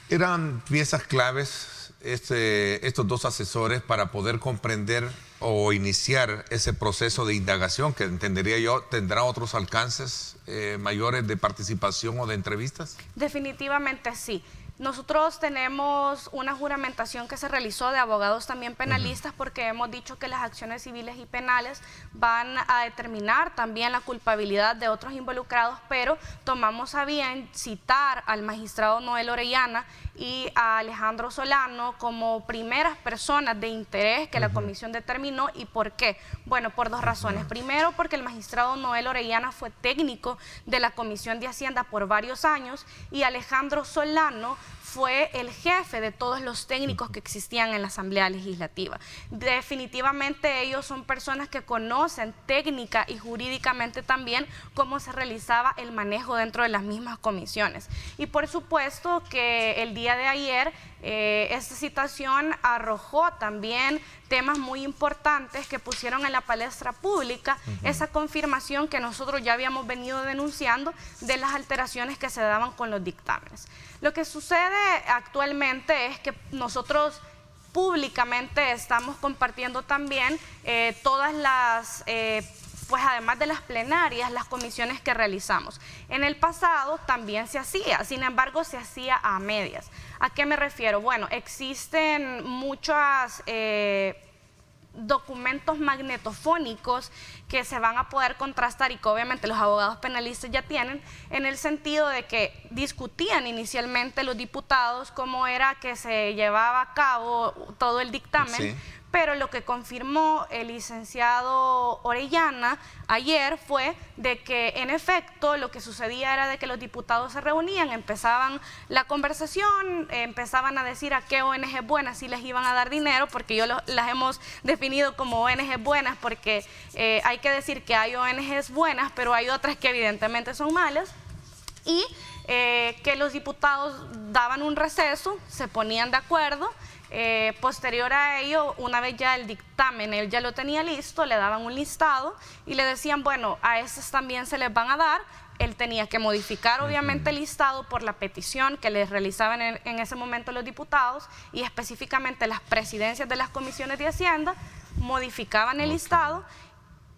¿Eran piezas claves estos dos asesores para poder comprender o iniciar ese proceso de indagación que entendería yo tendrá otros alcances mayores de participación o de entrevistas? Definitivamente sí. Nosotros tenemos una juramentación que se realizó de abogados también penalistas porque hemos dicho que las acciones civiles y penales van a determinar también la culpabilidad de otros involucrados, pero tomamos a bien citar al magistrado Noel Orellana y a Alejandro Solano como primeras personas de interés que la comisión determinó. ¿Y por qué? Bueno, por dos razones. Primero, porque el magistrado Noel Orellana fue técnico de la Comisión de Hacienda por varios años y Alejandro Solano fue el jefe de todos los técnicos que existían en la Asamblea Legislativa. Definitivamente ellos son personas que conocen técnica y jurídicamente también cómo se realizaba el manejo dentro de las mismas comisiones. Y por supuesto que el día de ayer esta situación arrojó también temas muy importantes que pusieron en la palestra pública esa confirmación que nosotros ya habíamos venido denunciando de las alteraciones que se daban con los dictámenes. Lo que sucede actualmente es que nosotros públicamente estamos compartiendo también todas las pues además de las plenarias, las comisiones que realizamos. En el pasado también se hacía, sin embargo se hacía a medias. ¿A qué me refiero? Bueno, existen muchos documentos magnetofónicos que se van a poder contrastar y que obviamente los abogados penalistas ya tienen, en el sentido de que discutían inicialmente los diputados cómo era que se llevaba a cabo todo el dictamen. Sí. Pero lo que confirmó el licenciado Orellana ayer fue de que en efecto lo que sucedía era de que los diputados se reunían, empezaban la conversación, empezaban a decir a qué ONG buenas sí les iban a dar dinero, porque las hemos definido como ONG buenas porque hay que decir que hay ONGs buenas, pero hay otras que evidentemente son malas, y que los diputados daban un receso, se ponían de acuerdo. Posterior a ello, una vez ya el dictamen, él ya lo tenía listo, le daban un listado y le decían, bueno, a estos también se les van a dar. Él tenía que modificar obviamente el listado por la petición que les realizaban en ese momento los diputados, y específicamente las presidencias de las comisiones de Hacienda modificaban el listado.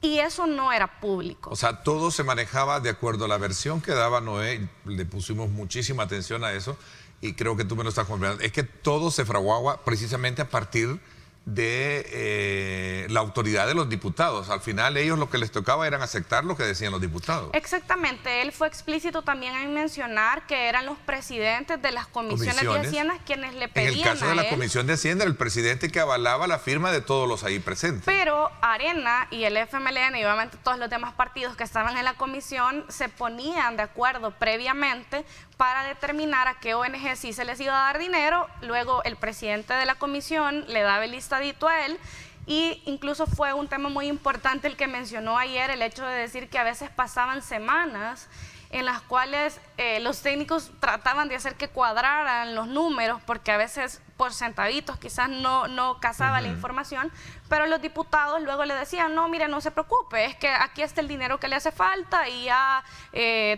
Y eso no era público. O sea, todo se manejaba de acuerdo a la versión que daba Noé. Le pusimos muchísima atención a eso y creo que tú me lo estás comprendiendo. Es que todo se fraguaba precisamente a partir de la autoridad de los diputados. Al final ellos lo que les tocaba eran aceptar lo que decían los diputados. Exactamente, él fue explícito también en mencionar que eran los presidentes de las comisiones de Hacienda quienes le pedían. En el caso de la Comisión de Hacienda, el presidente que avalaba la firma de todos los ahí presentes. Pero Arena y el FMLN y obviamente todos los demás partidos que estaban en la comisión se ponían de acuerdo previamente para determinar a qué ONG sí se les iba a dar dinero. Luego el presidente de la comisión le daba el listadito a él, y incluso fue un tema muy importante el que mencionó ayer, el hecho de decir que a veces pasaban semanas en las cuales los técnicos trataban de hacer que cuadraran los números, porque a veces por centavitos quizás no casaba la información, pero los diputados luego le decían, no, mire, no se preocupe, es que aquí está el dinero que le hace falta y ya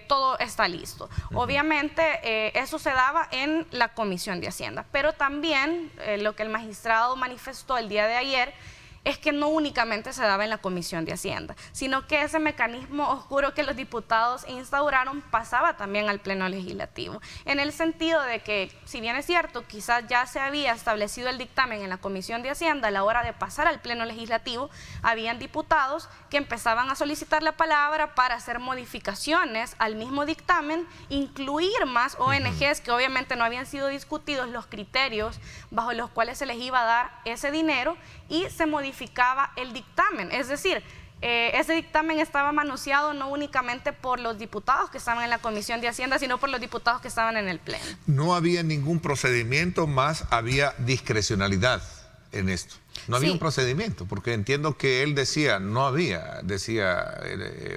todo está listo. Obviamente eso se daba en la Comisión de Hacienda, pero también lo que el magistrado manifestó el día de ayer es que no únicamente se daba en la Comisión de Hacienda, sino que ese mecanismo oscuro que los diputados instauraron pasaba también al Pleno Legislativo, en el sentido de que, si bien es cierto, quizás ya se había establecido el dictamen en la Comisión de Hacienda, a la hora de pasar al Pleno Legislativo, habían diputados que empezaban a solicitar la palabra para hacer modificaciones al mismo dictamen, incluir más ONGs que obviamente no habían sido discutidos los criterios bajo los cuales se les iba a dar ese dinero, y se modificaba el dictamen. Es decir, ese dictamen estaba manoseado no únicamente por los diputados que estaban en la Comisión de Hacienda, sino por los diputados que estaban en el Pleno. No había ningún procedimiento, más había discrecionalidad en esto. No había un procedimiento, porque entiendo que él decía, no había, decía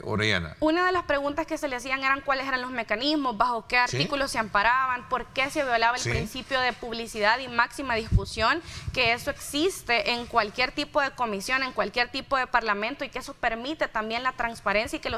Orellana. Una de las preguntas que se le hacían eran cuáles eran los mecanismos, bajo qué artículos se amparaban, por qué se violaba el principio de publicidad y máxima discusión, que eso existe en cualquier tipo de comisión, en cualquier tipo de parlamento, y que eso permite también la transparencia y que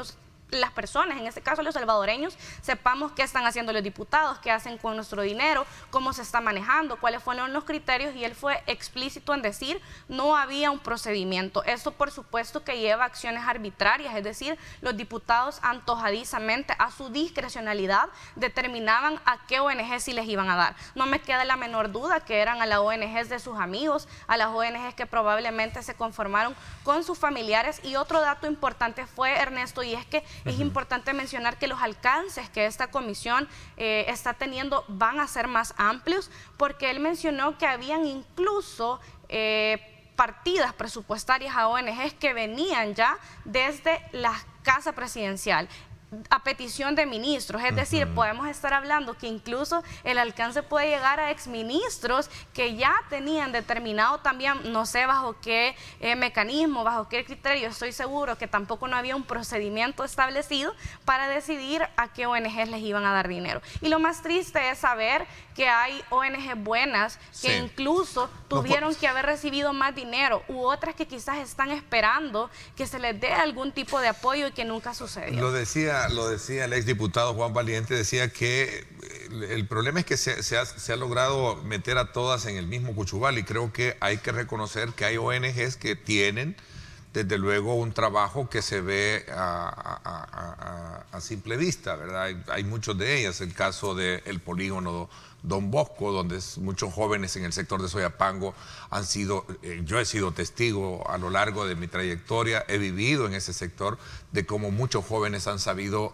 las personas, en este caso los salvadoreños, sepamos qué están haciendo los diputados, qué hacen con nuestro dinero, cómo se está manejando, cuáles fueron los criterios, y él fue explícito en decir no había un procedimiento. Eso por supuesto que lleva a acciones arbitrarias, es decir, los diputados antojadizamente, a su discrecionalidad, determinaban a qué ONG sí les iban a dar. No me queda la menor duda que eran a las ONGs de sus amigos, a las ONGs que probablemente se conformaron con sus familiares. Y otro dato importante fue, Ernesto, y es que es importante mencionar que los alcances que esta comisión está teniendo van a ser más amplios, porque él mencionó que habían incluso partidas presupuestarias a ONGs que venían ya desde la Casa Presidencial, a petición de ministros. Es decir, podemos estar hablando que incluso el alcance puede llegar a exministros que ya tenían determinado también, no sé bajo qué mecanismo, bajo qué criterio, estoy seguro que tampoco no había un procedimiento establecido para decidir a qué ONGs les iban a dar dinero. Y lo más triste es saber que hay ONG buenas que incluso tuvieron que haber recibido más dinero, u otras que quizás están esperando que se les dé algún tipo de apoyo y que nunca sucedió. Lo decía el exdiputado Juan Valiente, decía que el problema es que se ha logrado meter a todas en el mismo cuchubal, y creo que hay que reconocer que hay ONGs que tienen desde luego un trabajo que se ve a simple vista, ¿verdad? Hay muchos de ellas, el caso del polígono Don Bosco, donde muchos jóvenes en el sector de Soyapango han sido, yo he sido testigo a lo largo de mi trayectoria, he vivido en ese sector, de cómo muchos jóvenes han sabido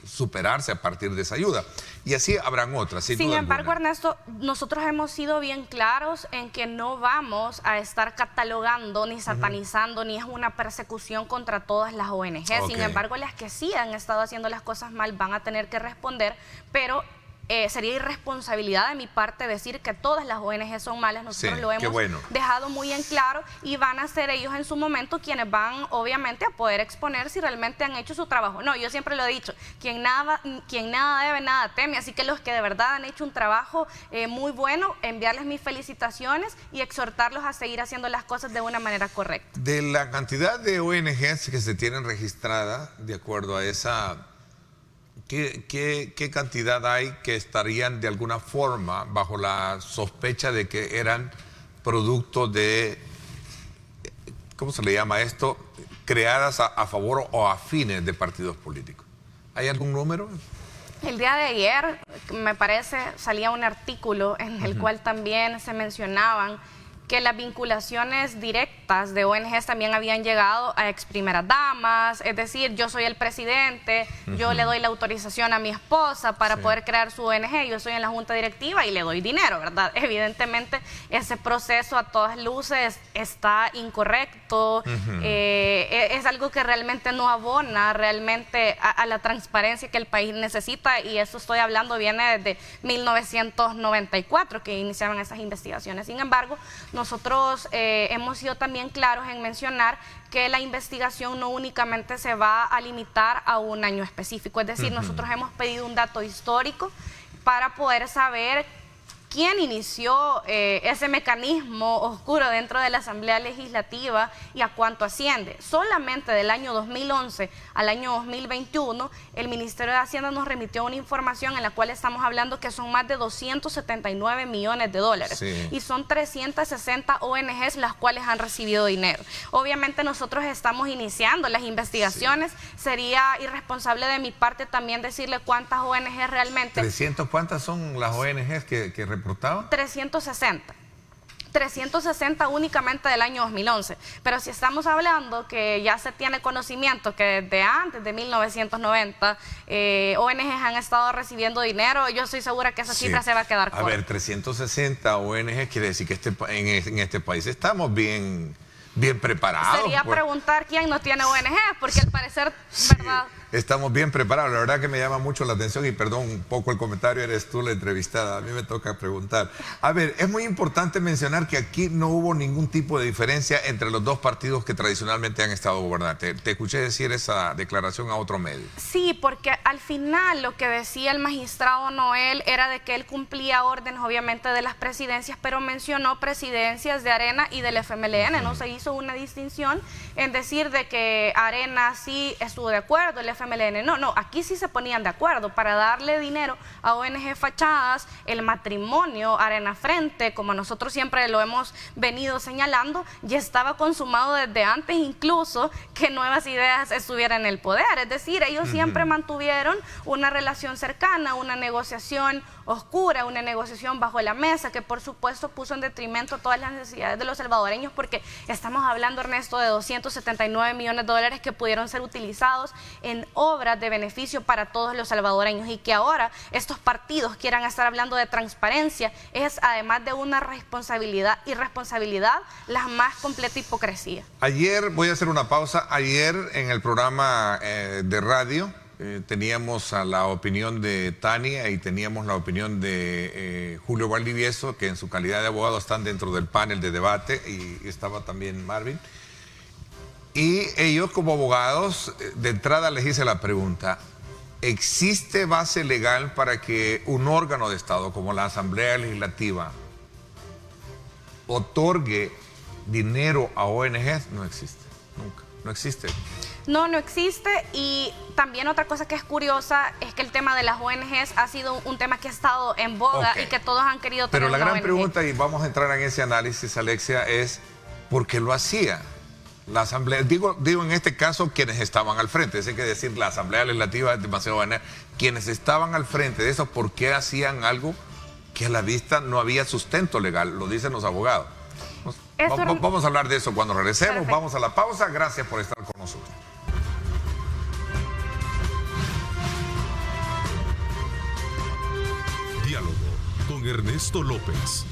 superarse a partir de esa ayuda. Y así habrán otras, sin embargo, Ernesto, nosotros hemos sido bien claros en que no vamos a estar catalogando, ni satanizando, ni es una persecución contra todas las ONG. Sin embargo, las que sí han estado haciendo las cosas mal van a tener que responder, pero sería irresponsabilidad de mi parte decir que todas las ONG son malas. Nosotros lo hemos dejado muy en claro, y van a ser ellos en su momento quienes van obviamente a poder exponer si realmente han hecho su trabajo. No, yo siempre lo he dicho, quien nada debe, nada teme, así que los que de verdad han hecho un trabajo muy bueno, enviarles mis felicitaciones y exhortarlos a seguir haciendo las cosas de una manera correcta. De la cantidad de ONGs que se tienen registradas, de acuerdo a esa... ¿Qué cantidad hay que estarían de alguna forma bajo la sospecha de que eran producto de, ¿cómo se le llama esto?, creadas a favor o a fines de partidos políticos? ¿Hay algún número? El día de ayer, me parece, salía un artículo en el cual también se mencionaban que las vinculaciones directas de ONGs también habían llegado a ex primeras damas, es decir, yo soy el presidente, yo le doy la autorización a mi esposa para poder crear su ONG, yo soy en la junta directiva y le doy dinero, ¿verdad? Evidentemente ese proceso a todas luces está incorrecto, es algo que realmente no abona realmente a la transparencia que el país necesita, y eso estoy hablando viene desde 1994 que iniciaron esas investigaciones. Sin embargo, nosotros hemos sido también claros en mencionar que la investigación no únicamente se va a limitar a un año específico, es decir, nosotros hemos pedido un dato histórico para poder saber quién inició ese mecanismo oscuro dentro de la Asamblea Legislativa y a cuánto asciende. Solamente del año 2011 al año 2021, el Ministerio de Hacienda nos remitió una información en la cual estamos hablando que son más de 279 millones de dólares. Sí. Y son 360 ONGs las cuales han recibido dinero. Obviamente nosotros estamos iniciando las investigaciones. Sí. Sería irresponsable de mi parte también decirle cuántas ONGs realmente... ¿300 cuántas son las ONGs que reportaban? 360. 360 únicamente del año 2011. Pero si estamos hablando que ya se tiene conocimiento que desde antes de 1990 ONGs han estado recibiendo dinero, yo estoy segura que esa cifra se va a quedar corta. A ver, 360 ONGs quiere decir que en este país estamos bien preparados. Sería pues. Preguntar quién no tiene ONG, porque al parecer, Sí, ¿verdad? estamos bien preparados. La verdad que me llama mucho la atención y perdón un poco el comentario, eres tú la entrevistada, a mí me toca preguntar. A ver, es muy importante mencionar que aquí no hubo ningún tipo de diferencia entre los dos partidos que tradicionalmente han estado gobernando. Te escuché decir esa declaración a otro medio. Sí, porque al final lo que decía el magistrado Noel era de que él cumplía órdenes obviamente de las presidencias, pero mencionó presidencias de Arena y del FMLN. No se hizo una distinción en decir de que Arena sí estuvo de acuerdo, el FMLN no, aquí sí se ponían de acuerdo para darle dinero a ONG fachadas. El matrimonio Arena Frente, como nosotros siempre lo hemos venido señalando, ya estaba consumado desde antes incluso que Nuevas Ideas estuviera en el poder. Es decir, ellos siempre mantuvieron una relación cercana, una negociación oscura, una negociación bajo la mesa, que por supuesto puso en detrimento todas las necesidades de los salvadoreños, porque estamos hablando, Ernesto, de 279 millones de dólares que pudieron ser utilizados en obras de beneficio para todos los salvadoreños, y que ahora estos partidos quieran estar hablando de transparencia es, además de una irresponsabilidad, la más completa hipocresía. Ayer, voy a hacer una pausa, ayer en el programa de radio teníamos a la opinión de Tania y teníamos la opinión de Julio Valdivieso, que en su calidad de abogado están dentro del panel de debate, y estaba también Marvin. Y ellos como abogados, de entrada les hice la pregunta: ¿existe base legal para que un órgano de Estado como la Asamblea Legislativa otorgue dinero a ONGs? No existe, nunca, no existe. No existe. Y también otra cosa que es curiosa es que el tema de las ONGs ha sido un tema que ha estado en boga y que todos han querido tener. Pero la gran ONG. pregunta, y vamos a entrar en ese análisis, Alexia, es ¿por qué lo hacía la Asamblea? Digo en este caso quienes estaban al frente. Es que decir la Asamblea Legislativa es demasiado banal. Quienes estaban al frente de eso, ¿por qué hacían algo que a la vista no había sustento legal? Lo dicen los abogados. Vamos a hablar de eso cuando regresemos. Perfecto. Vamos a la pausa. Gracias por estar con nosotros. Diálogo con Ernesto López.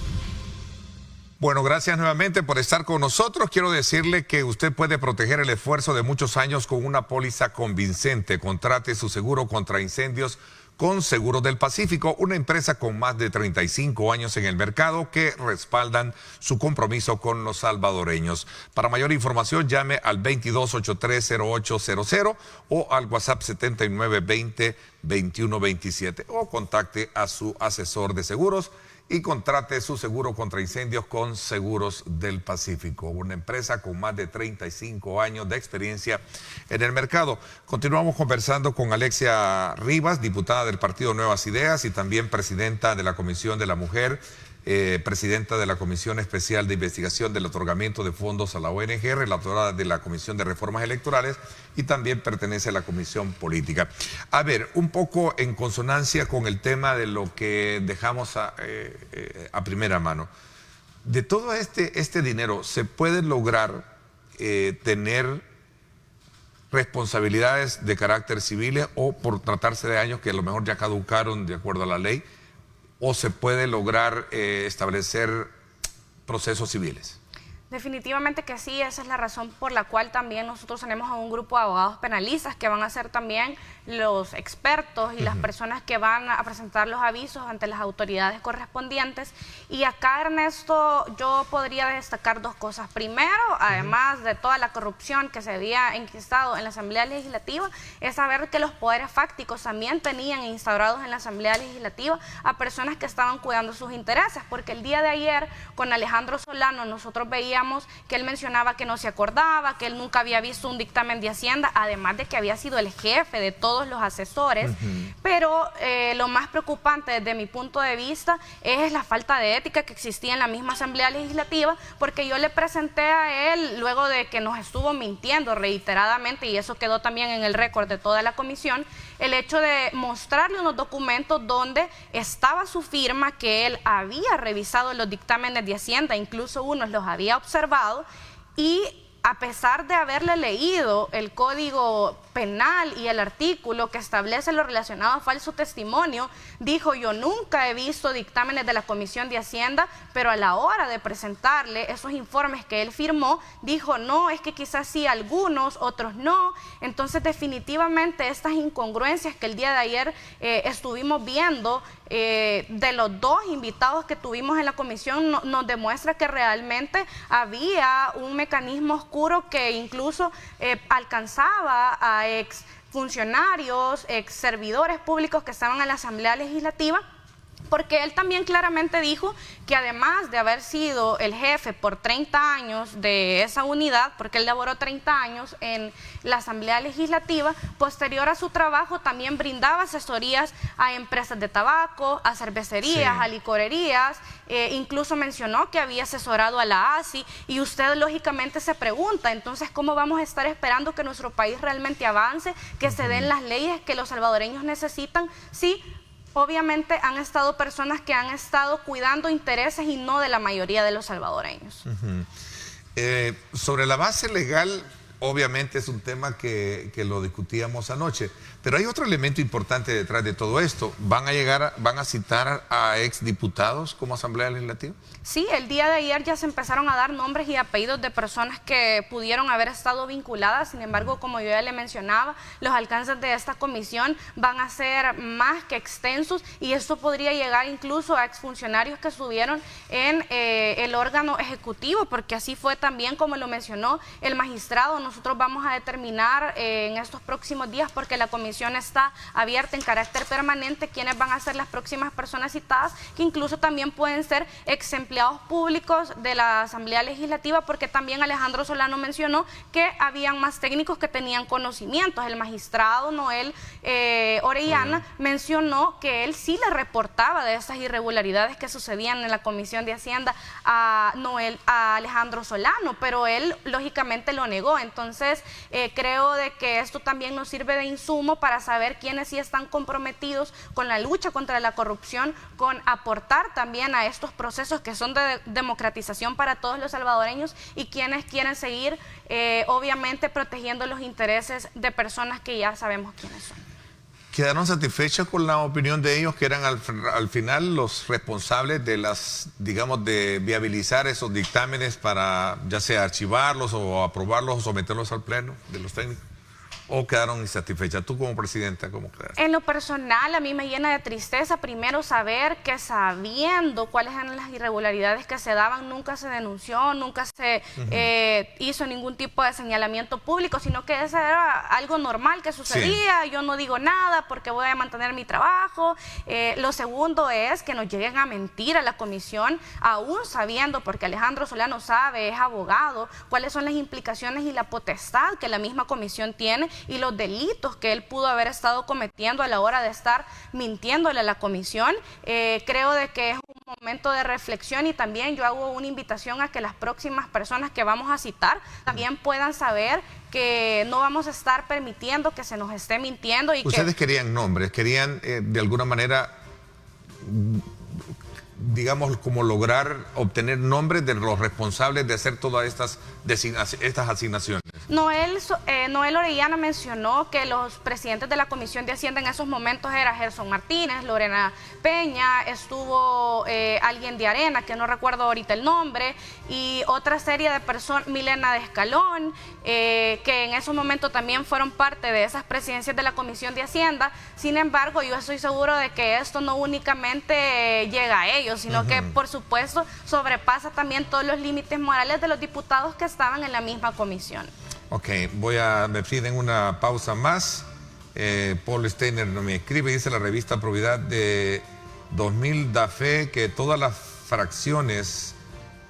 Bueno, gracias nuevamente por estar con nosotros. Quiero decirle que usted puede proteger el esfuerzo de muchos años con una póliza convincente. Contrate su seguro contra incendios con Seguros del Pacífico, una empresa con más de 35 años en el mercado que respaldan su compromiso con los salvadoreños. Para mayor información, llame al 2283-0800 o al WhatsApp 7920-2127 o contacte a su asesor de seguros y contrate su seguro contra incendios con Seguros del Pacífico, una empresa con más de 35 años de experiencia en el mercado. Continuamos conversando con Alexia Rivas, diputada del Partido Nuevas Ideas y también presidenta de la Comisión de la Mujer, presidenta de la Comisión Especial de Investigación del Otorgamiento de Fondos a la ONG, relatora de la Comisión de Reformas Electorales y también pertenece a la Comisión Política. A ver, un poco en consonancia con el tema de lo que dejamos a primera mano. De todo este dinero, ¿se puede lograr tener responsabilidades de carácter civil o por tratarse de años que a lo mejor ya caducaron de acuerdo a la ley? ¿O se puede lograr establecer procesos civiles? Definitivamente que sí, esa es la razón por la cual también nosotros tenemos a un grupo de abogados penalistas que van a ser también los expertos y las personas que van a presentar los avisos ante las autoridades correspondientes. Y acá, Ernesto, yo podría destacar dos cosas. Primero, además de toda la corrupción que se había enquistado en la Asamblea Legislativa, es saber que los poderes fácticos también tenían instaurados en la Asamblea Legislativa a personas que estaban cuidando sus intereses, porque el día de ayer con Alejandro Solano nosotros veíamos que él mencionaba que no se acordaba, que él nunca había visto un dictamen de Hacienda, además de que había sido el jefe de todos los asesores, pero lo más preocupante desde mi punto de vista es la falta de ética que existía en la misma Asamblea Legislativa, porque yo le presenté a él, luego de que nos estuvo mintiendo reiteradamente, y eso quedó también en el récord de toda la comisión, el hecho de mostrarle unos documentos donde estaba su firma, que él había revisado los dictámenes de Hacienda, incluso unos los había observado, y a pesar de haberle leído el Código Penal y el artículo que establece lo relacionado a falso testimonio, dijo: yo nunca he visto dictámenes de la Comisión de Hacienda, pero a la hora de presentarle esos informes que él firmó, dijo: no, es que quizás sí algunos, otros no. Entonces definitivamente estas incongruencias que el día de ayer estuvimos viendo de los dos invitados que tuvimos en la comisión nos demuestra que realmente había un mecanismo oscuro que incluso alcanzaba a ex funcionarios, ex servidores públicos que estaban en la Asamblea Legislativa, porque él también claramente dijo que además de haber sido el jefe por 30 años de esa unidad, porque él laboró 30 años en la Asamblea Legislativa, posterior a su trabajo también brindaba asesorías a empresas de tabaco, a cervecerías, a licorerías, incluso mencionó que había asesorado a la ASI, y usted lógicamente se pregunta, entonces, ¿cómo vamos a estar esperando que nuestro país realmente avance, que se den las leyes que los salvadoreños necesitan? Sí, obviamente han estado personas que han estado cuidando intereses y no de la mayoría de los salvadoreños. Sobre la base legal, obviamente es un tema que lo discutíamos anoche, pero hay otro elemento importante detrás de todo esto. ¿Van a citar a exdiputados como Asamblea Legislativa? Sí, el día de ayer ya se empezaron a dar nombres y apellidos de personas que pudieron haber estado vinculadas. Sin embargo, como yo ya le mencionaba, los alcances de esta comisión van a ser más que extensos, y esto podría llegar incluso a exfuncionarios que estuvieron en el órgano ejecutivo, porque así fue también como lo mencionó el magistrado. Nosotros vamos a determinar en estos próximos días, porque la comisión está abierta en carácter permanente, quiénes van a ser las próximas personas citadas, que incluso también pueden ser ex empleados públicos de la Asamblea Legislativa, porque también Alejandro Solano mencionó que habían más técnicos que tenían conocimientos. El magistrado Noel Orellana mencionó que él sí le reportaba de esas irregularidades que sucedían en la Comisión de Hacienda a Alejandro Solano, pero él lógicamente lo negó. Entonces creo de que esto también nos sirve de insumo para saber quiénes sí están comprometidos con la lucha contra la corrupción, con aportar también a estos procesos que son de democratización para todos los salvadoreños, y quienes quieren seguir obviamente protegiendo los intereses de personas que ya sabemos quiénes son. ¿Quedaron satisfechos con la opinión de ellos, que eran al final los responsables de de viabilizar esos dictámenes para ya sea archivarlos o aprobarlos o someterlos al pleno de los técnicos? ¿O quedaron insatisfechas? Tú como presidenta, ¿cómo quedaste? En lo personal, a mí me llena de tristeza primero saber que, sabiendo cuáles eran las irregularidades que se daban, nunca se denunció, nunca se hizo ningún tipo de señalamiento público, sino que eso era algo normal que sucedía. Yo no digo nada porque voy a mantener mi trabajo. Lo segundo es que nos lleguen a mentir a la comisión, aún sabiendo, porque Alejandro Solano sabe, es abogado, cuáles son las implicaciones y la potestad que la misma comisión tiene, y los delitos que él pudo haber estado cometiendo a la hora de estar mintiéndole a la comisión. Creo de que es un momento de reflexión, y también yo hago una invitación a que las próximas personas que vamos a citar también puedan saber que no vamos a estar permitiendo que se nos esté mintiendo. Y ustedes querían nombres, querían de alguna manera, digamos, como lograr obtener nombres de los responsables de hacer todas estas asignaciones. Noel Orellana mencionó que los presidentes de la Comisión de Hacienda en esos momentos era Gerson Martínez, Lorena Peña, estuvo alguien de Arena, que no recuerdo ahorita el nombre, y otra serie de personas, Milena de Escalón, que en esos momentos también fueron parte de esas presidencias de la Comisión de Hacienda. Sin embargo, yo estoy seguro de que esto no únicamente llega a ellos, sino que por supuesto sobrepasa también todos los límites morales de los diputados que estaban en la misma comisión. Ok, me piden una pausa más. Paul Steiner me escribe, dice la revista Probidad de 2000 da fe que todas las fracciones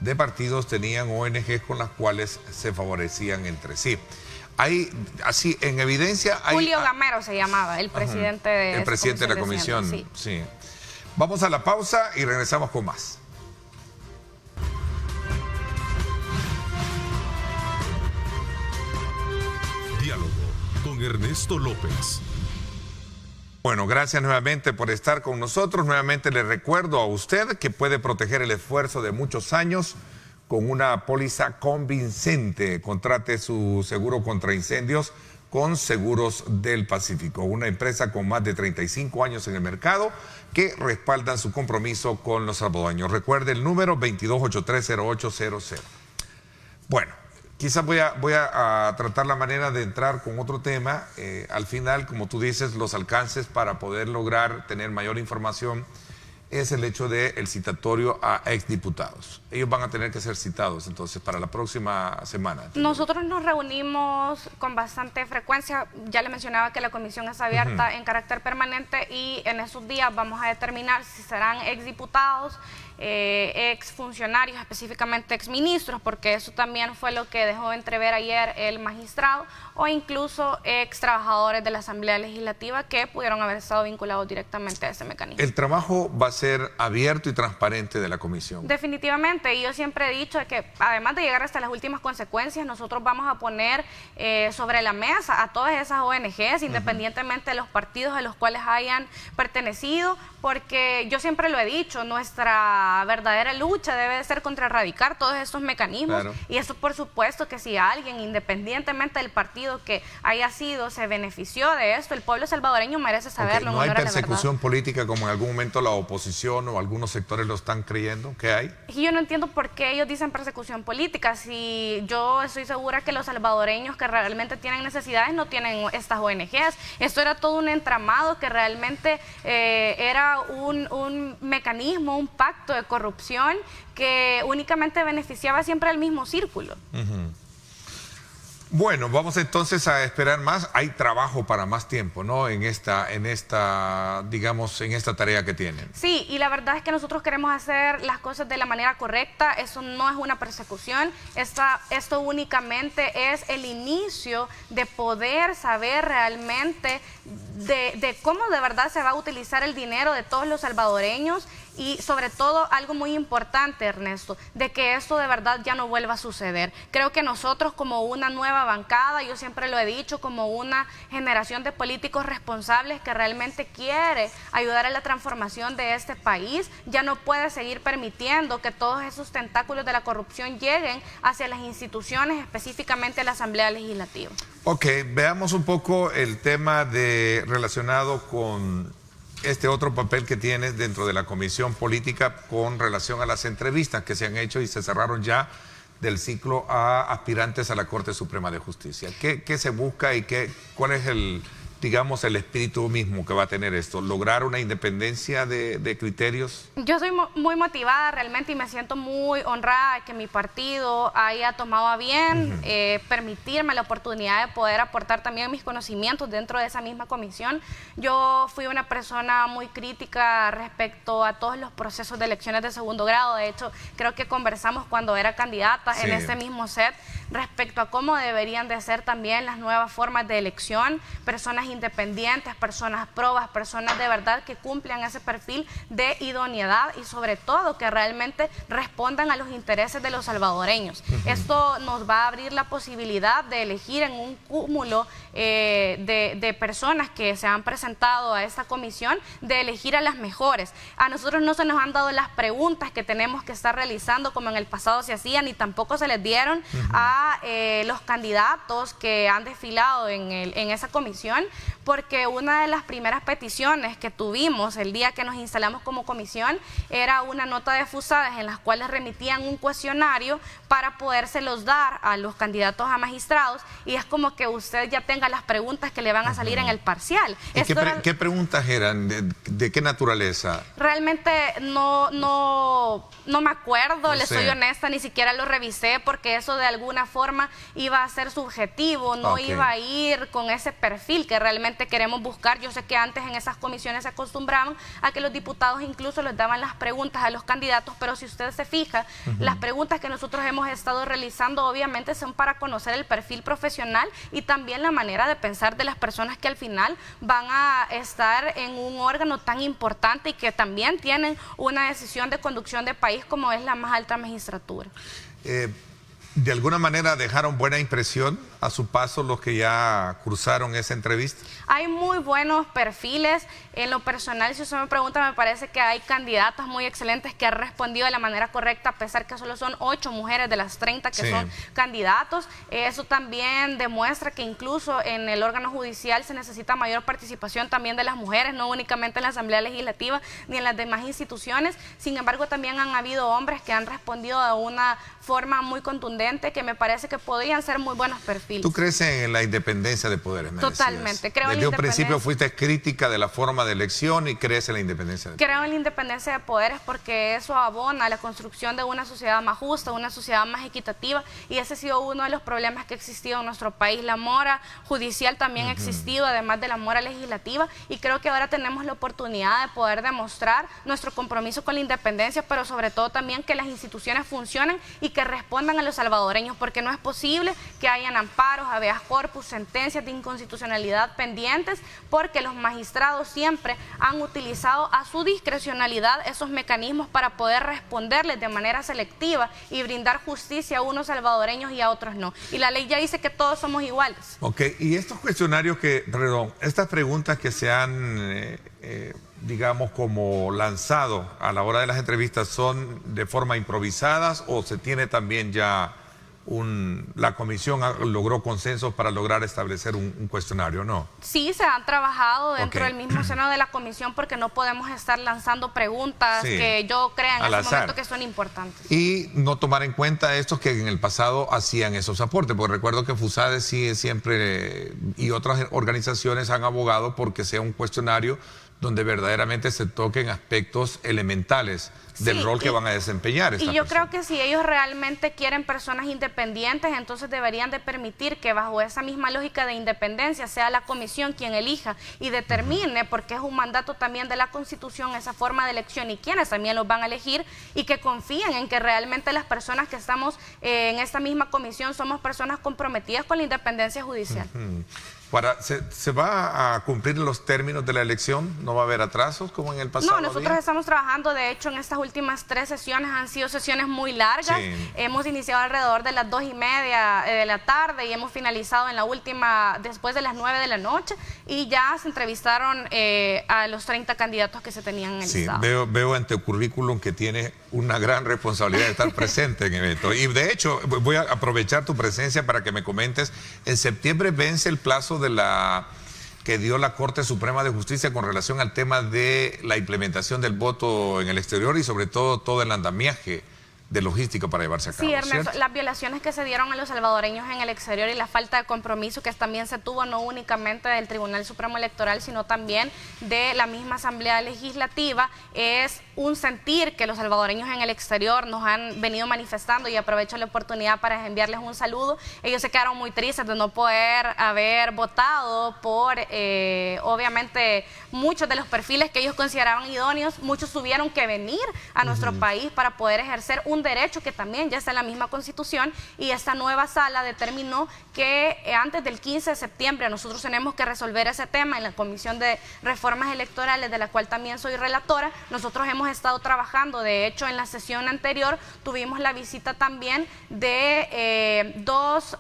de partidos tenían ONGs con las cuales se favorecían entre sí. Hay, así, en evidencia... Julio Gamero se llamaba, el presidente de el presidente de la comisión. Sí. Sí. Vamos a la pausa y regresamos con más. Diálogo con Ernesto López. Bueno, gracias nuevamente por estar con nosotros. Nuevamente le recuerdo a usted que puede proteger el esfuerzo de muchos años con una póliza convincente. Contrate su seguro contra incendios con Seguros del Pacífico, una empresa con más de 35 años en el mercado que respaldan su compromiso con los salvadoreños. Recuerde el número 22830800. Bueno, quizás voy a tratar la manera de entrar con otro tema. Al final, como tú dices, los alcances para poder lograr tener mayor información es el hecho del citatorio a exdiputados. Ellos van a tener que ser citados entonces para la próxima semana. Nosotros nos reunimos con bastante frecuencia. Ya le mencionaba que la comisión es abierta en carácter permanente y en esos días vamos a determinar si serán exdiputados, exfuncionarios, específicamente exministros, porque eso también fue lo que dejó entrever ayer el magistrado, o incluso ex trabajadores de la Asamblea Legislativa que pudieron haber estado vinculados directamente a ese mecanismo. El trabajo va a ser abierto y transparente de la comisión. Definitivamente, y yo siempre he dicho que además de llegar hasta las últimas consecuencias, nosotros vamos a poner sobre la mesa a todas esas ONGs, independientemente de los partidos a los cuales hayan pertenecido, porque yo siempre lo he dicho, nuestra verdadera lucha debe de ser contra erradicar todos estos mecanismos, claro. Y eso por supuesto que si alguien, independientemente del partido que haya sido, se benefició de esto, el pueblo salvadoreño merece saberlo. ¿No hay persecución política como en algún momento la oposición o algunos sectores lo están creyendo? ¿Qué hay? Y yo no entiendo por qué ellos dicen persecución política, si yo estoy segura que los salvadoreños que realmente tienen necesidades no tienen estas ONGs. Esto era todo un entramado que realmente era un mecanismo, un pacto de corrupción que únicamente beneficiaba siempre al mismo círculo. Bueno, vamos entonces a esperar más. Hay trabajo para más tiempo, ¿no? En esta tarea que tienen. Sí, y la verdad es que nosotros queremos hacer las cosas de la manera correcta. Eso no es una persecución. Esto únicamente es el inicio de poder saber realmente de cómo de verdad se va a utilizar el dinero de todos los salvadoreños. Y sobre todo, algo muy importante, Ernesto, de que esto de verdad ya no vuelva a suceder. Creo que nosotros como una nueva bancada, yo siempre lo he dicho, como una generación de políticos responsables que realmente quiere ayudar a la transformación de este país, ya no puede seguir permitiendo que todos esos tentáculos de la corrupción lleguen hacia las instituciones, específicamente la Asamblea Legislativa. Ok, veamos un poco el tema relacionado con este otro papel que tienes dentro de la comisión política con relación a las entrevistas que se han hecho y se cerraron ya del ciclo a aspirantes a la Corte Suprema de Justicia. ¿Qué se busca y cuál es el espíritu mismo que va a tener esto? ¿Lograr una independencia de criterios? Yo soy muy motivada realmente y me siento muy honrada de que mi partido haya tomado a bien permitirme la oportunidad de poder aportar también mis conocimientos dentro de esa misma comisión. Yo fui una persona muy crítica respecto a todos los procesos de elecciones de segundo grado. De hecho, creo que conversamos cuando era candidata en este mismo set respecto a cómo deberían de ser también las nuevas formas de elección, personas independientes, personas probas, personas de verdad que cumplan ese perfil de idoneidad y sobre todo que realmente respondan a los intereses de los salvadoreños. Esto nos va a abrir la posibilidad de elegir en un cúmulo de personas que se han presentado a esta comisión, de elegir a las mejores. A nosotros no se nos han dado las preguntas que tenemos que estar realizando como en el pasado se hacían, ni tampoco se les dieron a a los candidatos que han desfilado en esa comisión, porque una de las primeras peticiones que tuvimos el día que nos instalamos como comisión era una nota de fusadas en las cuales remitían un cuestionario para podérselos dar a los candidatos a magistrados, y es como que usted ya tenga las preguntas que le van a salir en el parcial. ¿Qué preguntas eran? ¿De qué naturaleza? Realmente no me acuerdo, No sé. soy honesta, ni siquiera lo revisé, porque eso de alguna forma iba a ser subjetivo, no Ok. iba a ir con ese perfil que realmente queremos buscar. Yo sé que antes en esas comisiones se acostumbraban a que los diputados incluso les daban las preguntas a los candidatos, pero si usted se fija, las preguntas que nosotros hemos estado realizando obviamente son para conocer el perfil profesional y también la manera de pensar de las personas que al final van a estar en un órgano tan importante y que también tienen una decisión de conducción de país como es la más alta magistratura. ¿De alguna manera dejaron buena impresión a su paso los que ya cursaron esa entrevista? Hay muy buenos perfiles. En lo personal, si usted me pregunta, me parece que hay candidatas muy excelentes que han respondido de la manera correcta, a pesar que solo son 8 mujeres de las 30 que Sí. son candidatos. Eso también demuestra que incluso en el órgano judicial se necesita mayor participación también de las mujeres, no únicamente en la Asamblea Legislativa ni en las demás instituciones. Sin embargo, también han habido hombres que han respondido de una forma muy contundente, que me parece que podrían ser muy buenos perfiles. ¿Tú crees en la independencia de poderes? Me Totalmente, decías. creo en la Desde un principio independencia. fuiste crítica de la forma de elección y crees en la independencia de poderes. Creo en la independencia de poderes porque eso abona a la construcción de una sociedad más justa, una sociedad más equitativa, y ese ha sido uno de los problemas que ha existido en nuestro país. La mora judicial también ha existido, además de la mora legislativa, y creo que ahora tenemos la oportunidad de poder demostrar nuestro compromiso con la independencia, pero sobre todo también que las instituciones funcionen y que respondan a los salvadoreños, porque no es posible que hayan amparos, habeas corpus, sentencias de inconstitucionalidad pendientes, porque los magistrados siempre han utilizado a su discrecionalidad esos mecanismos para poder responderles de manera selectiva y brindar justicia a unos salvadoreños y a otros no. Y la ley ya dice que todos somos iguales. Ok, y estos cuestionarios estas preguntas que se han, digamos, como lanzado a la hora de las entrevistas, ¿son de forma improvisadas o se tiene también ya la comisión logró consensos para lograr establecer un cuestionario, no? Sí, se han trabajado dentro Ok. del mismo seno de la comisión, porque no podemos estar lanzando preguntas Sí, que yo crea en al ese azar. momento que son importantes. Y no tomar en cuenta estos que en el pasado hacían esos aportes, porque recuerdo que FUSADE sí siempre y otras organizaciones han abogado porque sea un cuestionario donde verdaderamente se toquen aspectos elementales del Sí, rol que van a desempeñar estas Y yo personas. creo que si ellos realmente quieren personas independientes, entonces deberían de permitir que bajo esa misma lógica de independencia sea la comisión quien elija y determine, porque es un mandato también de la Constitución esa forma de elección y quienes también los van a elegir, y que confíen en que realmente las personas que estamos en esta misma comisión somos personas comprometidas con la independencia judicial. ¿Se va a cumplir los términos de la elección? ¿No va a haber atrasos como en el pasado? No, nosotros estamos trabajando, de hecho, en estas últimas 3 sesiones han sido sesiones muy largas. Sí. Hemos iniciado alrededor de las 2:30 de la tarde y hemos finalizado en la última, después de las 9 de la noche, y ya se entrevistaron a los 30 candidatos que se tenían en el Sí, estado. veo en tu currículum que tienes una gran responsabilidad de estar presente en eventos. Y de hecho, voy a aprovechar tu presencia para que me comentes. En septiembre vence el plazo que dio la Corte Suprema de Justicia con relación al tema de la implementación del voto en el exterior y sobre todo el andamiaje de logística para llevarse a cabo. Sí, Ernesto, ¿cierto? las violaciones que se dieron a los salvadoreños en el exterior y la falta de compromiso que también se tuvo no únicamente del Tribunal Supremo Electoral, sino también de la misma Asamblea Legislativa, es un sentir que los salvadoreños en el exterior nos han venido manifestando, y aprovecho la oportunidad para enviarles un saludo. Ellos se quedaron muy tristes de no poder haber votado por, obviamente, muchos de los perfiles que ellos consideraban idóneos. Muchos tuvieron que venir a nuestro país para poder ejercer un derecho que también ya está en la misma Constitución, y esta nueva sala determinó que antes del 15 de septiembre nosotros tenemos que resolver ese tema en la Comisión de Reformas Electorales, de la cual también soy relatora. Nosotros hemos estado trabajando, de hecho en la sesión anterior tuvimos la visita también de 2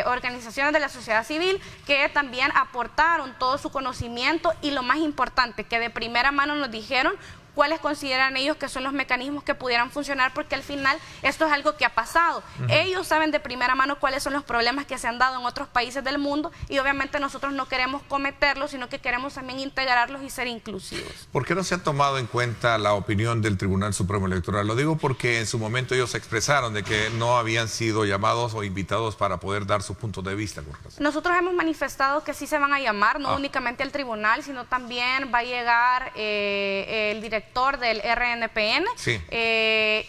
organizaciones de la sociedad civil que también aportaron todo su conocimiento, y lo más importante, que de primera mano nos dijeron cuáles consideran ellos que son los mecanismos que pudieran funcionar, porque al final esto es algo que ha pasado. Ellos saben de primera mano cuáles son los problemas que se han dado en otros países del mundo y obviamente nosotros no queremos cometerlos, sino que queremos también integrarlos y ser inclusivos. ¿Por qué no se ha tomado en cuenta la opinión del Tribunal Supremo Electoral? Lo digo porque en su momento ellos expresaron de que no habían sido llamados o invitados para poder dar su punto de vista. Nosotros hemos manifestado que sí se van a llamar, no únicamente al tribunal, sino también va a llegar el director del RNPN. Sí.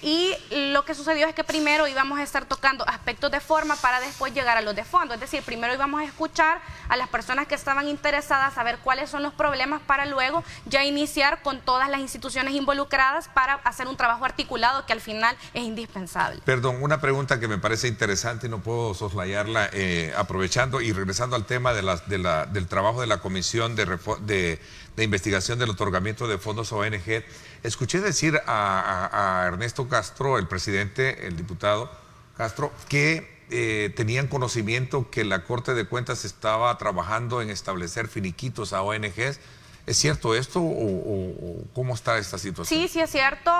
Y lo que sucedió es que primero íbamos a estar tocando aspectos de forma para después llegar a los de fondo. Es decir, primero íbamos a escuchar a las personas que estaban interesadas, a ver cuáles son los problemas para luego ya iniciar con todas las instituciones involucradas para hacer un trabajo articulado que al final es indispensable. Perdón, una pregunta que me parece interesante y no puedo soslayarla, aprovechando y regresando al tema del trabajo de la Comisión de Investigación del Otorgamiento de Fondos a ONG. Escuché decir a Ernesto Castro, el presidente, el diputado Castro, que tenían conocimiento que la Corte de Cuentas estaba trabajando en establecer finiquitos a ONGs. ¿Es cierto esto o cómo está esta situación? Sí es cierto.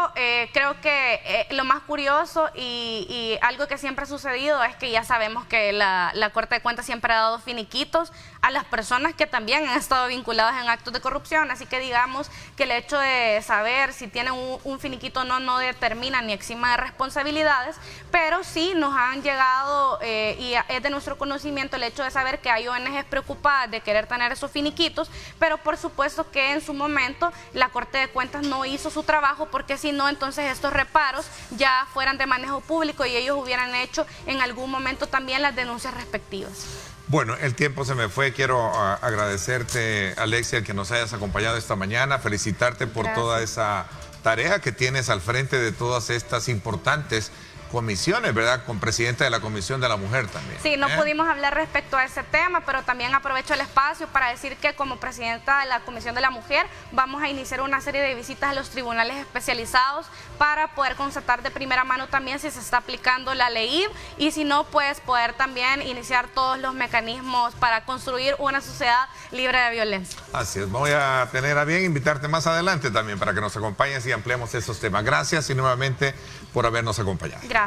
Creo que lo más curioso y algo que siempre ha sucedido es que ya sabemos que la Corte de Cuentas siempre ha dado finiquitos a las personas que también han estado vinculadas en actos de corrupción, así que digamos que el hecho de saber si tienen un finiquito o no determina ni exima de responsabilidades, pero sí nos han llegado y es de nuestro conocimiento el hecho de saber que hay ONGs preocupadas de querer tener esos finiquitos, pero por supuesto que en su momento la Corte de Cuentas no hizo su trabajo, porque si no, entonces estos reparos ya fueran de manejo público y ellos hubieran hecho en algún momento también las denuncias respectivas. Bueno, el tiempo se me fue. Quiero agradecerte, Alexia, que nos hayas acompañado esta mañana, felicitarte por toda esa tarea que tienes al frente de todas estas importantes comisiones, ¿verdad? Con presidenta de la Comisión de la Mujer también. Sí, no pudimos hablar respecto a ese tema, pero también aprovecho el espacio para decir que como presidenta de la Comisión de la Mujer vamos a iniciar una serie de visitas a los tribunales especializados para poder constatar de primera mano también si se está aplicando la ley y si no, pues poder también iniciar todos los mecanismos para construir una sociedad libre de violencia. Así es, voy a tener a bien invitarte más adelante también para que nos acompañes y ampliemos esos temas. Gracias y nuevamente por habernos acompañado. Gracias.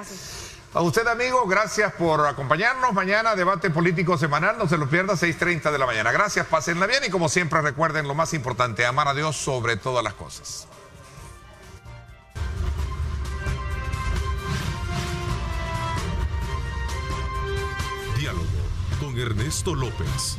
A usted, amigo, gracias por acompañarnos. Mañana, debate político semanal, no se lo pierda, 6:30 de la mañana. Gracias, pásenla bien y como siempre recuerden lo más importante, amar a Dios sobre todas las cosas. Diálogo con Ernesto López.